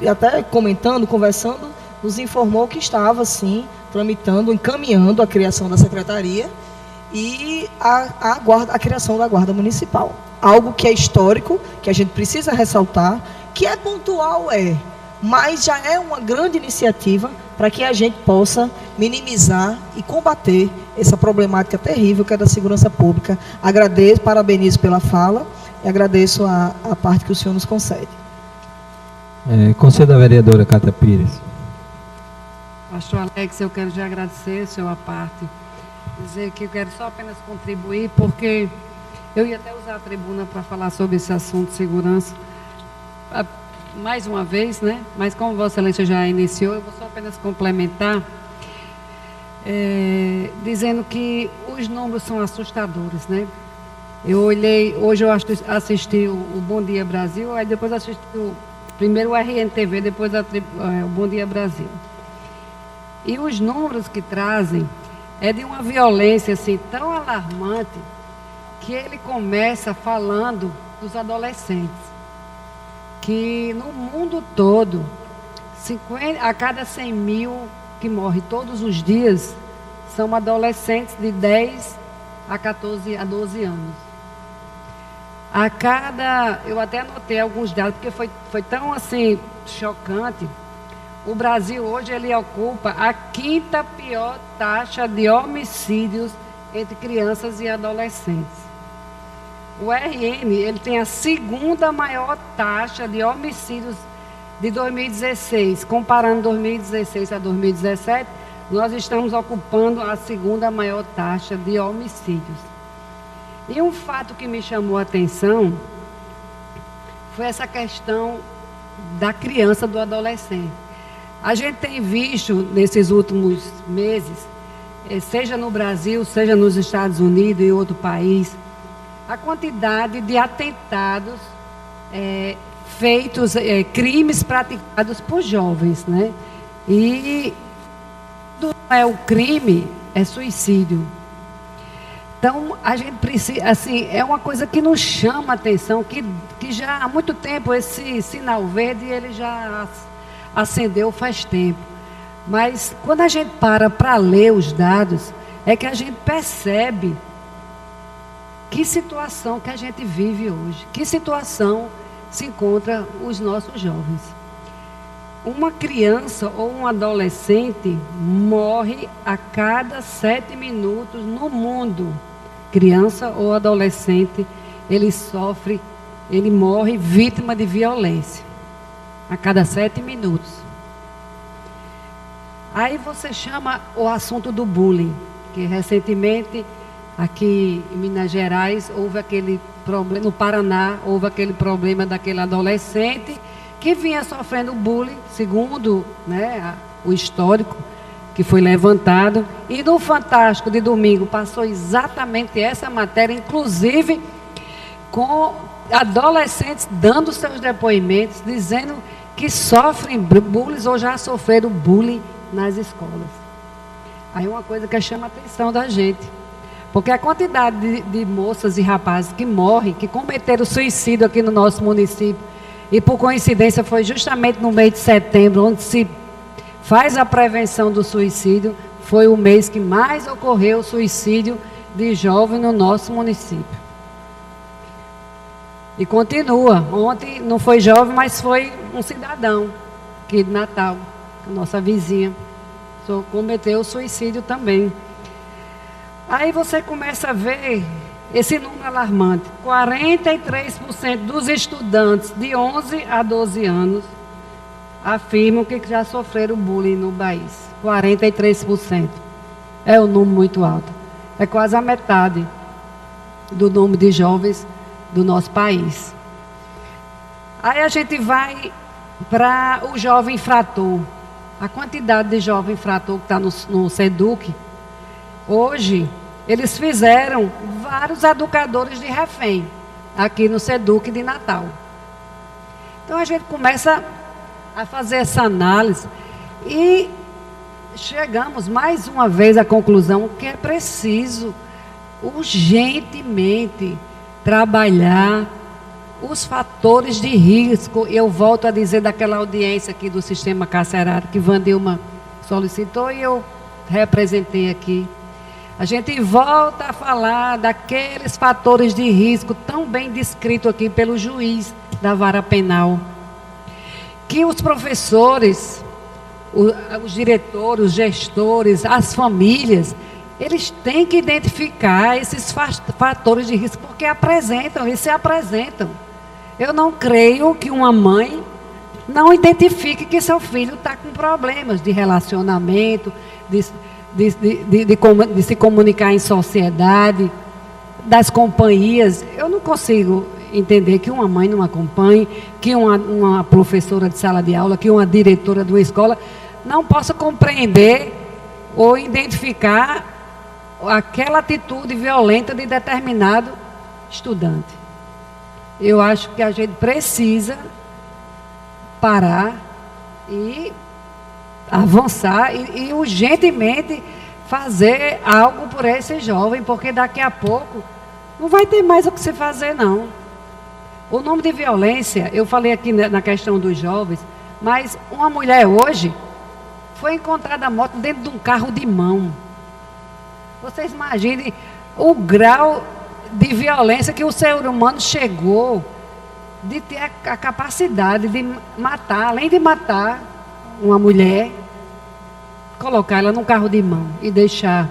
até comentando, conversando, nos informou que estava, sim, tramitando, encaminhando a criação da secretaria e a criação da Guarda Municipal. Algo que é histórico, que a gente precisa ressaltar, que é pontual, mas já é uma grande iniciativa para que a gente possa minimizar e combater essa problemática terrível que é da segurança pública. Agradeço, parabenizo pela fala e agradeço a parte que o senhor nos concede. Conceda a vereadora Cátia Pires. Pastor Alex, eu quero já agradecer, senhor, a parte. Dizer que eu quero só apenas contribuir, porque eu ia até usar a tribuna para falar sobre esse assunto de segurança. mais uma vez, né? Mas como Vossa Excelência já iniciou, eu vou só apenas complementar, dizendo que os números são assustadores, né? Eu olhei, hoje eu assisti o Bom Dia Brasil, aí depois assisti primeiro o RNTV, depois o Bom Dia Brasil. E os números que trazem é de uma violência assim tão alarmante que ele começa falando dos adolescentes, que no mundo todo, a cada 100 mil que morrem todos os dias, são adolescentes de 10 a 12 anos. Eu até anotei alguns dados, porque foi tão assim chocante. O Brasil hoje ele ocupa a 5ª pior taxa de homicídios entre crianças e adolescentes. O RN ele tem a 2ª maior taxa de homicídios de 2016. Comparando 2016 a 2017, nós estamos ocupando a 2ª maior taxa de homicídios. E um fato que me chamou a atenção foi essa questão da criança, do adolescente. A gente tem visto nesses últimos meses, seja no Brasil, seja nos Estados Unidos e outro país, a quantidade de atentados feitos, crimes praticados por jovens, né? E não é o crime, é suicídio. Então, a gente precisa, assim, é uma coisa que nos chama a atenção, que já há muito tempo esse sinal verde, ele já acendeu faz tempo. Mas, quando a gente para ler os dados, é que a gente percebe que situação que a gente vive hoje, que situação se encontra os nossos jovens. Uma criança ou um adolescente morre a cada 7 minutos no mundo. Criança ou adolescente, ele morre vítima de violência a cada 7 minutos. Aí você chama o assunto do bullying, que recentemente aqui em Minas Gerais houve aquele problema, no Paraná houve aquele problema daquele adolescente que vinha sofrendo bullying, segundo, né, o histórico que foi levantado. E no Fantástico de domingo passou exatamente essa matéria, inclusive com adolescentes dando seus depoimentos, dizendo que sofrem bullying ou já sofreram bullying nas escolas. Aí uma coisa que chama a atenção da gente, porque a quantidade de moças e rapazes que morrem, que cometeram suicídio aqui no nosso município, e por coincidência foi justamente no mês de setembro, onde se faz a prevenção do suicídio, foi o mês que mais ocorreu suicídio de jovem no nosso município. E continua. Ontem não foi jovem, mas foi um cidadão aqui de Natal, nossa vizinha, cometeu suicídio também. Aí você começa a ver esse número alarmante. 43% dos estudantes de 11 a 12 anos afirmam que já sofreram bullying no país. 43%. É um número muito alto. É quase a metade do número de jovens do nosso país. Aí a gente vai para o jovem infrator. A quantidade de jovem infrator que está no SEDUC, hoje, eles fizeram vários educadores de refém aqui no SEDUC de Natal. Então a gente começa a fazer essa análise e chegamos mais uma vez à conclusão que é preciso urgentemente trabalhar os fatores de risco. Eu volto a dizer daquela audiência aqui do sistema carcerário que Vandilma solicitou e eu representei aqui. A gente volta a falar daqueles fatores de risco tão bem descritos aqui pelo juiz da vara penal, que os professores, os diretores, os gestores, as famílias, eles têm que identificar esses fatores de risco, porque apresentam e se apresentam. Eu não creio que uma mãe não identifique que seu filho está com problemas de relacionamento, de se comunicar em sociedade, das companhias. Eu não consigo entender que uma mãe não acompanhe, que uma professora de sala de aula, que uma diretora de uma escola não possa compreender ou identificar aquela atitude violenta de determinado estudante. Eu acho que a gente precisa parar e avançar e urgentemente fazer algo por esse jovem, porque daqui a pouco não vai ter mais o que se fazer, não. O nome de violência, eu falei aqui na questão dos jovens, mas uma mulher hoje foi encontrada morta dentro de um carro de mão. Vocês imaginem o grau de violência que o ser humano chegou de ter a capacidade de matar, além de matar uma mulher, colocar ela num carro de mão e deixar.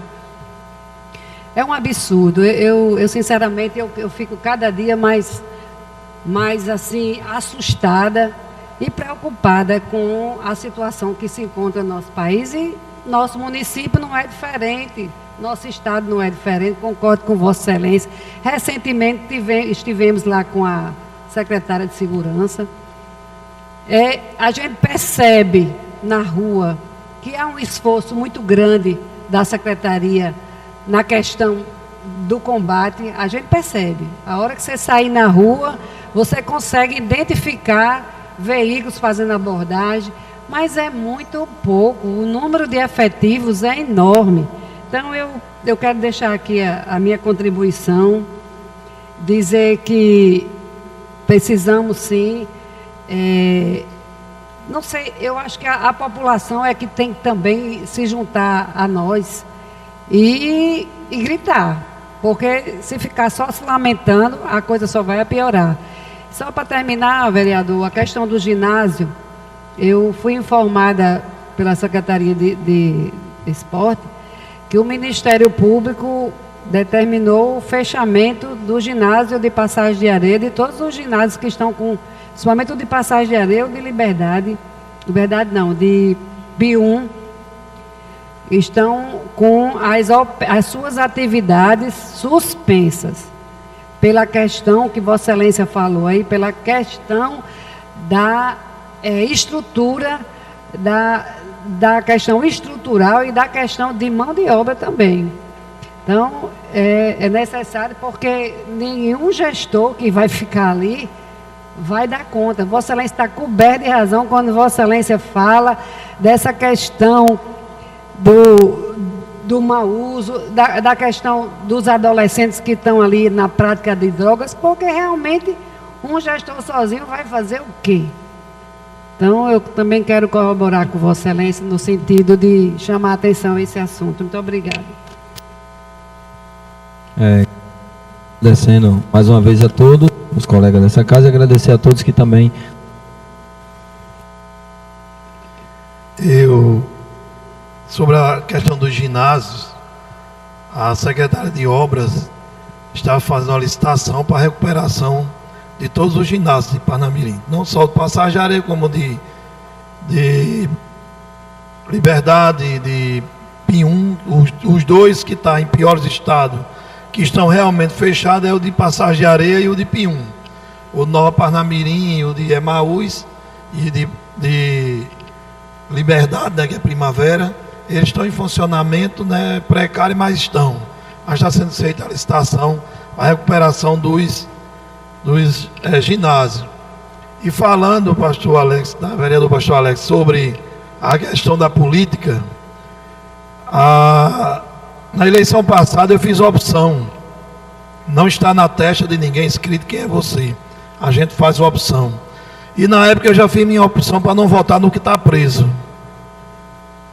É um absurdo. Eu sinceramente, eu fico cada dia mais assim, assustada e preocupada com a situação que se encontra no nosso país, e nosso município não é diferente, nosso estado não é diferente, concordo com Vossa Excelência. Recentemente estivemos lá com a secretária de Segurança. A gente percebe na rua que há um esforço muito grande da secretaria na questão do combate. A gente percebe. A hora que você sair na rua, você consegue identificar veículos fazendo abordagem, mas é muito pouco. O número de efetivos é enorme. Então, eu quero deixar aqui a minha contribuição, dizer que precisamos sim, não sei, eu acho que a população é que tem que também se juntar a nós e gritar, porque se ficar só se lamentando, a coisa só vai piorar. Só para terminar, vereador, a questão do ginásio, eu fui informada pela Secretaria de Esporte que o Ministério Público determinou o fechamento do ginásio de Passagem de Areia, de todos os ginásios que estão com, principalmente o de Passagem de Areia ou de de Pium, estão com as suas atividades suspensas, pela questão que Vossa Excelência falou aí, pela questão da estrutura, da questão estrutural e da questão de mão de obra também. Então, é necessário, porque nenhum gestor que vai ficar ali vai dar conta. Vossa Excelência está coberta de razão quando Vossa Excelência fala dessa questão do mau uso, da questão dos adolescentes que estão ali na prática de drogas, porque realmente um gestor sozinho vai fazer o quê? Então, eu também quero corroborar com Vossa Excelência no sentido de chamar a atenção a esse assunto. Muito obrigada. Agradecendo mais uma vez a todos os colegas dessa casa e agradecer a todos que também... Sobre a questão dos ginásios, a secretária de Obras está fazendo uma licitação para a recuperação de todos os ginásios de Parnamirim, não só de Passagem de Areia, como de Liberdade, de Pium. Os dois que estão em piores estados, que estão realmente fechados, é o de Passagem de Areia e o de Pium. O Nova Parnamirim, o de Emaús e de Liberdade, né, que é Primavera, eles estão em funcionamento, né, precário, mas estão. Mas está sendo feita a licitação, a recuperação dos ginásios. E falando, pastor Alex, vereador pastor Alex, sobre a questão da política, na eleição passada eu fiz a opção. Não está na testa de ninguém escrito quem é você. A gente faz a opção. E na época eu já fiz minha opção para não votar no que está preso.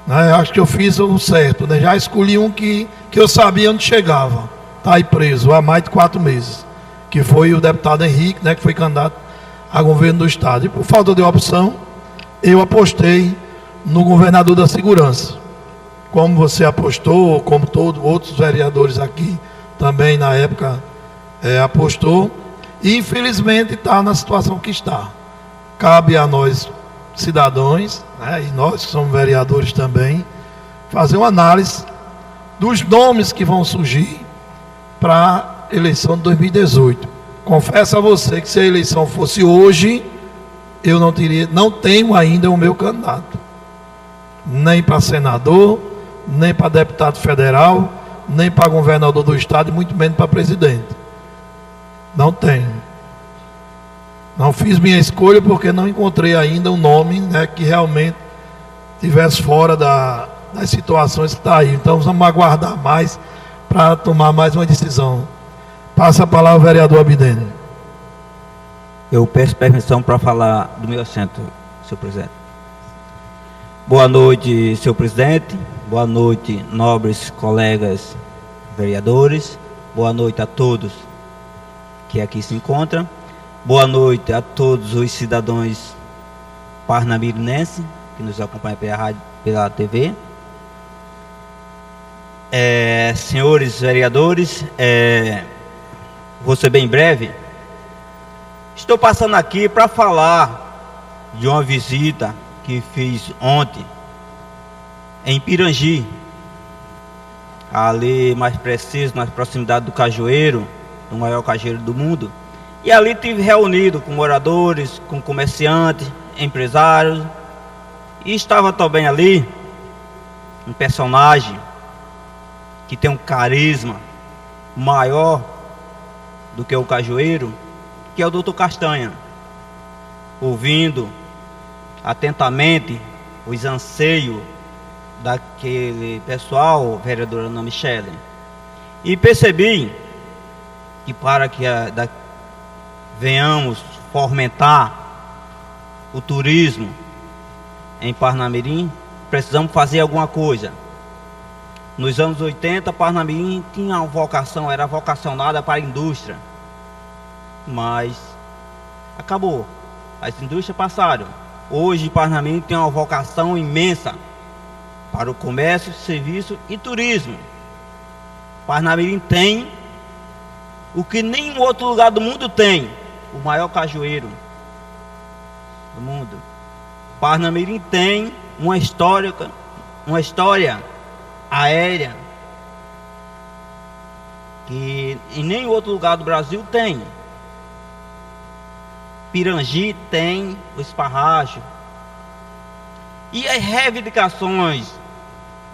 Eu acho que eu fiz o certo, né? Já escolhi um que eu sabia onde chegava. Está aí preso há mais de 4 meses. Que foi o deputado Henrique, né? Que foi candidato a governo do estado. E por falta de opção, eu apostei no governador da segurança. Como você apostou, como todos outros vereadores aqui também na época apostou. E infelizmente está na situação que está. Cabe a nós, cidadãos, né, e nós que somos vereadores também, fazer uma análise dos nomes que vão surgir para a eleição de 2018. Confesso a você que se a eleição fosse hoje, eu não tenho ainda o meu candidato. Nem para senador, nem para deputado federal, nem para governador do estado e muito menos para presidente. Não tenho. Não fiz minha escolha porque não encontrei ainda um nome, né, que realmente estivesse fora das situações que está aí. Então vamos aguardar mais para tomar mais uma decisão. Passa a palavra ao vereador Abidene. Eu peço permissão para falar do meu assento, senhor presidente. Boa noite, senhor presidente. Boa noite, nobres colegas vereadores. Boa noite a todos que aqui se encontram. Boa noite a todos os cidadãos parnamirinenses que nos acompanham pela rádio, pela TV. Senhores vereadores, vou ser bem breve. Estou passando aqui para falar de uma visita que fiz ontem em Pirangi, ali mais preciso, na proximidade do Cajueiro, do maior cajueiro do mundo. E ali estive reunido com moradores, com comerciantes, empresários, e estava também ali um personagem que tem um carisma maior do que o Cajueiro, que é o Dr. Castanha, ouvindo atentamente os anseios daquele pessoal, vereadora Ana Michele, e percebi que para que venhamos fomentar o turismo em Parnamirim, precisamos fazer alguma coisa. Nos anos 80, Parnamirim tinha uma vocação, era vocacionada para a indústria, mas acabou, as indústrias passaram. Hoje Parnamirim tem uma vocação imensa para o comércio, serviço e turismo. Parnamirim tem o que nenhum outro lugar do mundo tem, o maior cajueiro do mundo. Parnamirim tem uma história aérea que em nenhum outro lugar do Brasil tem. Pirangi tem o esparrajo. E as reivindicações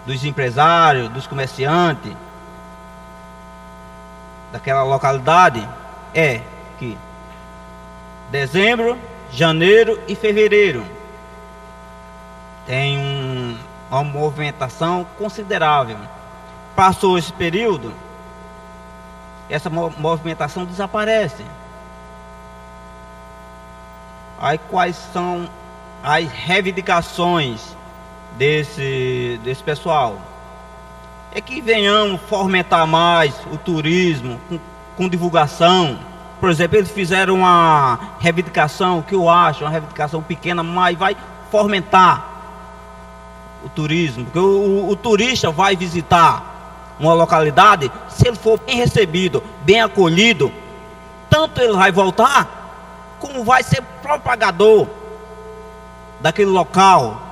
dos empresários, dos comerciantes daquela localidade é que dezembro, janeiro e fevereiro tem uma movimentação considerável. Passou esse período, essa movimentação desaparece. Aí quais são as reivindicações desse pessoal? É que venhamos fomentar mais o turismo com divulgação. Por exemplo, eles fizeram uma reivindicação que eu acho uma reivindicação pequena, mas vai fomentar o turismo, porque o turista vai visitar uma localidade, se ele for bem recebido, bem acolhido, tanto ele vai voltar, como vai ser propagador daquele local.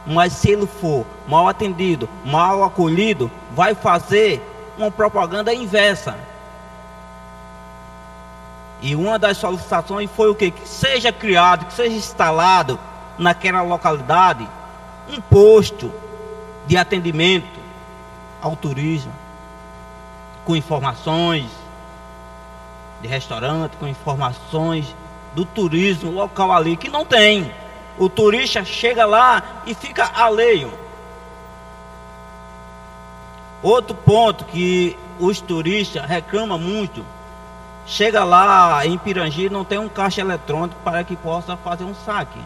Mas se ele for mal atendido, mal acolhido, vai fazer uma propaganda inversa. E uma das solicitações foi o quê? Que seja criado, que seja instalado naquela localidade um posto de atendimento ao turismo, com informações de restaurante, com informações do turismo local ali, que não tem. O turista chega lá e fica alheio. Outro ponto que os turistas reclamam muito: chega lá em Pirangi, não tem um caixa eletrônico para que possa fazer um saque.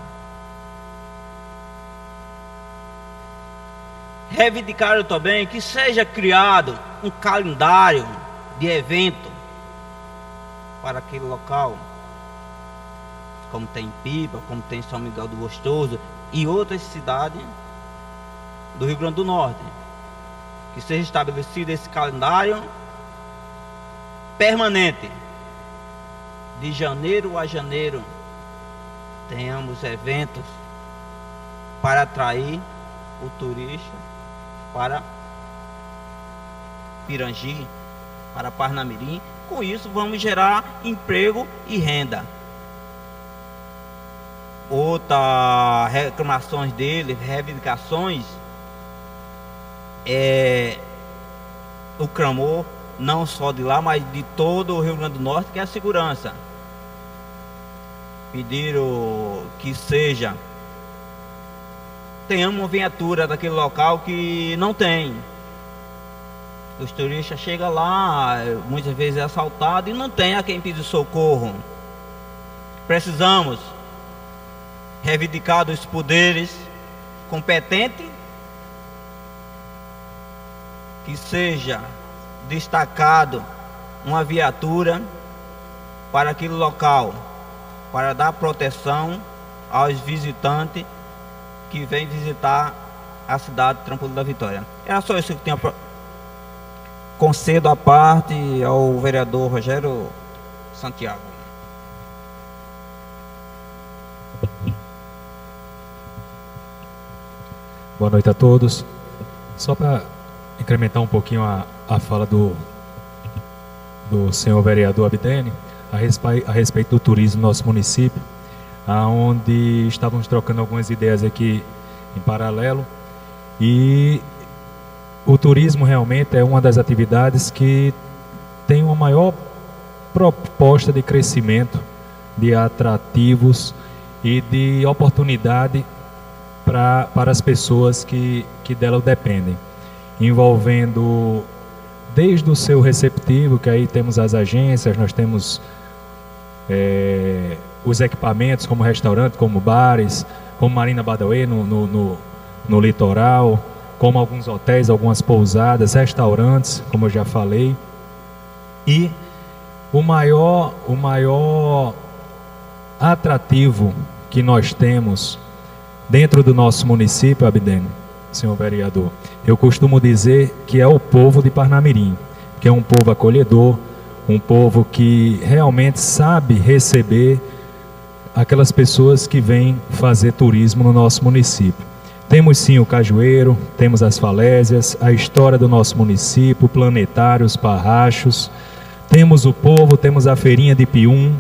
Reivindicaram também que seja criado um calendário de evento para aquele local, como tem Pipa, como tem São Miguel do Gostoso e outras cidades do Rio Grande do Norte. Que seja estabelecido esse calendário permanente. De janeiro a janeiro tenhamos eventos para atrair o turista para Pirangi, para Parnamirim Com isso, vamos gerar emprego e renda. Outra reclamações dele, reivindicações, o clamor, não só de lá, mas de todo o Rio Grande do Norte, que é a segurança. Pediram que tenhamos uma viatura daquele local que não tem. Os turistas chegam lá, muitas vezes é assaltado e não tem a quem pedir socorro. Precisamos reivindicar dos poderes competentes, que seja destacado uma viatura para aquele local, para dar proteção aos visitantes que vêm visitar a cidade de Trampolim da Vitória. Era só isso que tinha. Concedo a parte ao vereador Rogério Santiago. Boa noite a todos. Só para incrementar um pouquinho a fala do senhor vereador Abdene a respeito do turismo no nosso município, onde estávamos trocando algumas ideias aqui em paralelo, e o turismo realmente é uma das atividades que tem uma maior proposta de crescimento, de atrativos e de oportunidade para as pessoas que dela dependem, envolvendo desde o seu receptivo, que aí temos as agências, nós temos os equipamentos como restaurante, como bares, como Marina Badauê no litoral, como alguns hotéis, algumas pousadas, restaurantes, como eu já falei. E o maior atrativo que nós temos dentro do nosso município, Abdene, senhor vereador, eu costumo dizer que é o povo de Parnamirim, que é um povo acolhedor, um povo que realmente sabe receber aquelas pessoas que vêm fazer turismo no nosso município. Temos sim o Cajueiro, temos as falésias, a história do nosso município, o planetário, os parrachos, temos o povo, temos a feirinha de Pium,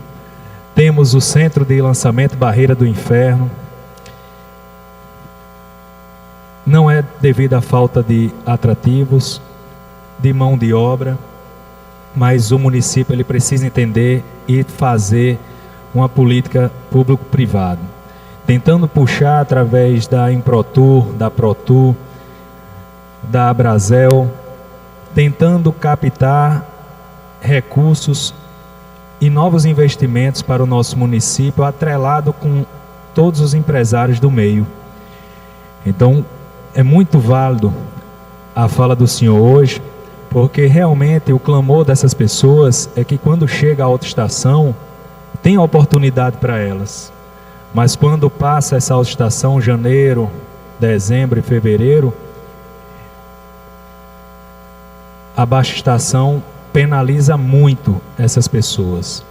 temos o centro de lançamento Barreira do Inferno. Não é devido à falta de atrativos, de mão de obra, mas o município ele precisa entender e fazer uma política público-privada, tentando puxar através da Improtur, da Protur, da Abrazel, tentando captar recursos e novos investimentos para o nosso município, atrelado com todos os empresários do meio. Então, é muito válido a fala do senhor hoje, porque realmente o clamor dessas pessoas é que quando chega a autoestação, tem oportunidade para elas. Mas quando passa essa autoestação, janeiro, dezembro e fevereiro, a baixa estação penaliza muito essas pessoas.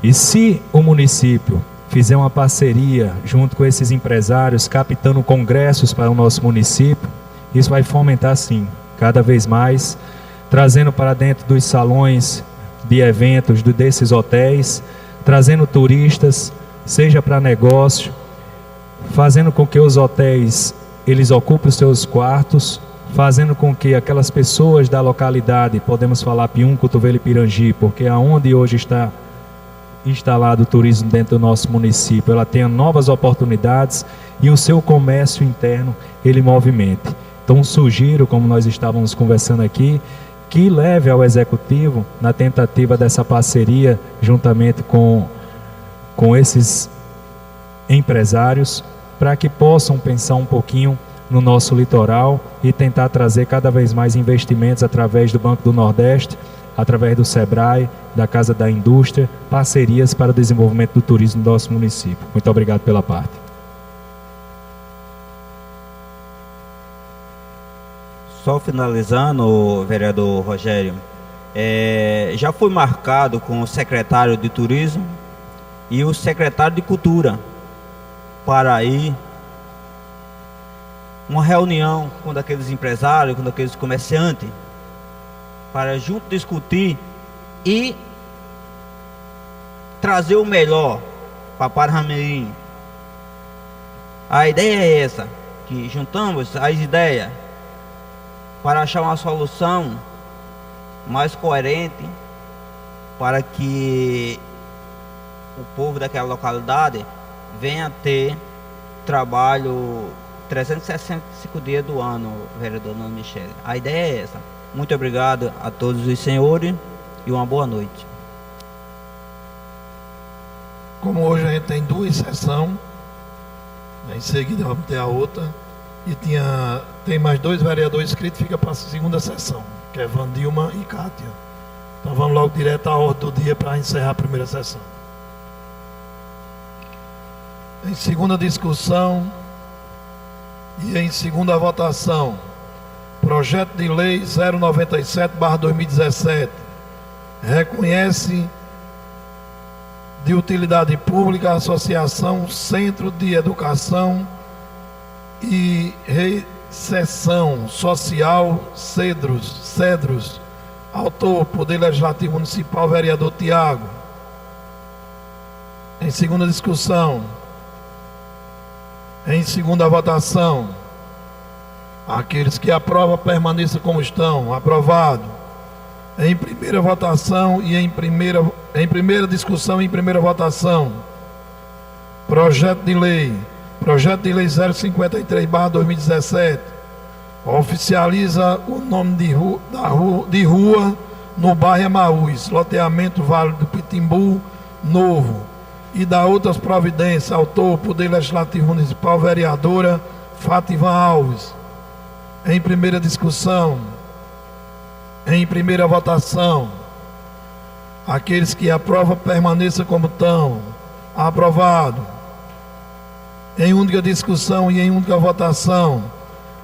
E se o município fizer uma parceria junto com esses empresários, captando congressos para o nosso município, isso vai fomentar sim, cada vez mais, trazendo para dentro dos salões de eventos desses hotéis, trazendo turistas, seja para negócio, fazendo com que os hotéis eles ocupem os seus quartos, fazendo com que aquelas pessoas da localidade, podemos falar Pium, Cotovelo e Pirangi, porque é onde hoje está instalado o turismo dentro do nosso município, ela tenha novas oportunidades e o seu comércio interno ele movimente. Então sugiro, como nós estávamos conversando aqui, que leve ao executivo na tentativa dessa parceria juntamente com esses empresários, para que possam pensar um pouquinho no nosso litoral e tentar trazer cada vez mais investimentos através do Banco do Nordeste, através do Sebrae, da Casa da Indústria, parcerias para o desenvolvimento do turismo do nosso município. Muito obrigado pela parte. Só finalizando, vereador Rogério, já foi marcado com o secretário de Turismo e o secretário de Cultura para ir uma reunião com aqueles empresários, com aqueles comerciantes, para junto discutir e trazer o melhor para Parnamirim. A ideia é essa, que juntamos as ideias para achar uma solução mais coerente para que o povo daquela localidade venha ter trabalho 365 dias do ano, vereador Nando Michele. A ideia é essa. Muito obrigado a todos os senhores e uma boa noite. Como hoje a gente tem 2 sessões, em seguida vamos ter a outra, e tem mais 2 vereadores inscritos, fica para a segunda sessão, que é Vandilma e Kátia. Então vamos logo direto à ordem do dia para encerrar a primeira sessão. Em segunda discussão e em segunda votação, projeto de lei 097/2017, reconhece de utilidade pública a Associação Centro de Educação e Reinserção Social Cedros. Autor, Poder Legislativo Municipal, vereador Tiago. Em segunda discussão, em segunda votação, aqueles que aprovam permaneçam como estão. Aprovado. Em primeira votação e em primeira discussão e em primeira votação, projeto de lei 053/2017, oficializa o nome de rua no bairro Emaús, loteamento Vale do Pitimbu Novo, e dá outras providências. Autor, Poder Legislativo Municipal, vereadora Fátima Alves. Em primeira discussão, em primeira votação, aqueles que aprovam permaneçam como estão. Aprovado. Em única discussão e em única votação,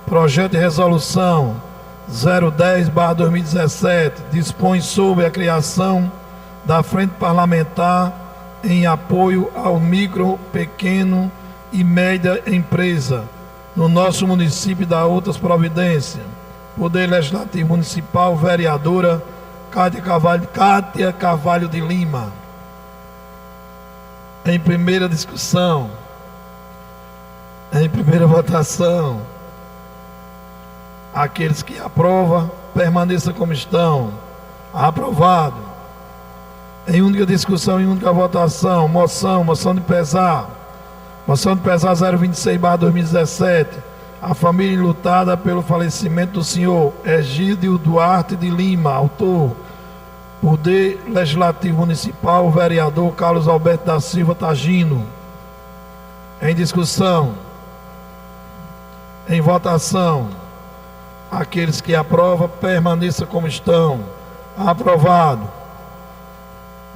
projeto de resolução 010/2017 dispõe sobre a criação da Frente Parlamentar em apoio ao micro, pequeno e média empresa no nosso município, da outras providências. Poder Legislativo Municipal, vereadora Kátia Carvalho de Lima. Em primeira discussão, em primeira votação, aqueles que aprovam permaneçam como estão. Aprovado. Em única discussão e única votação, moção de pesar 026/2017, a família enlutada pelo falecimento do senhor Egídio Duarte de Lima. Autor, Poder Legislativo Municipal, vereador Carlos Alberto da Silva Tagino. Em discussão, em votação, aqueles que aprovam permaneçam como estão. Aprovado.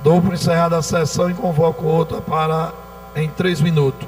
Dou por encerrada a sessão e convoco outra em 3 minutos.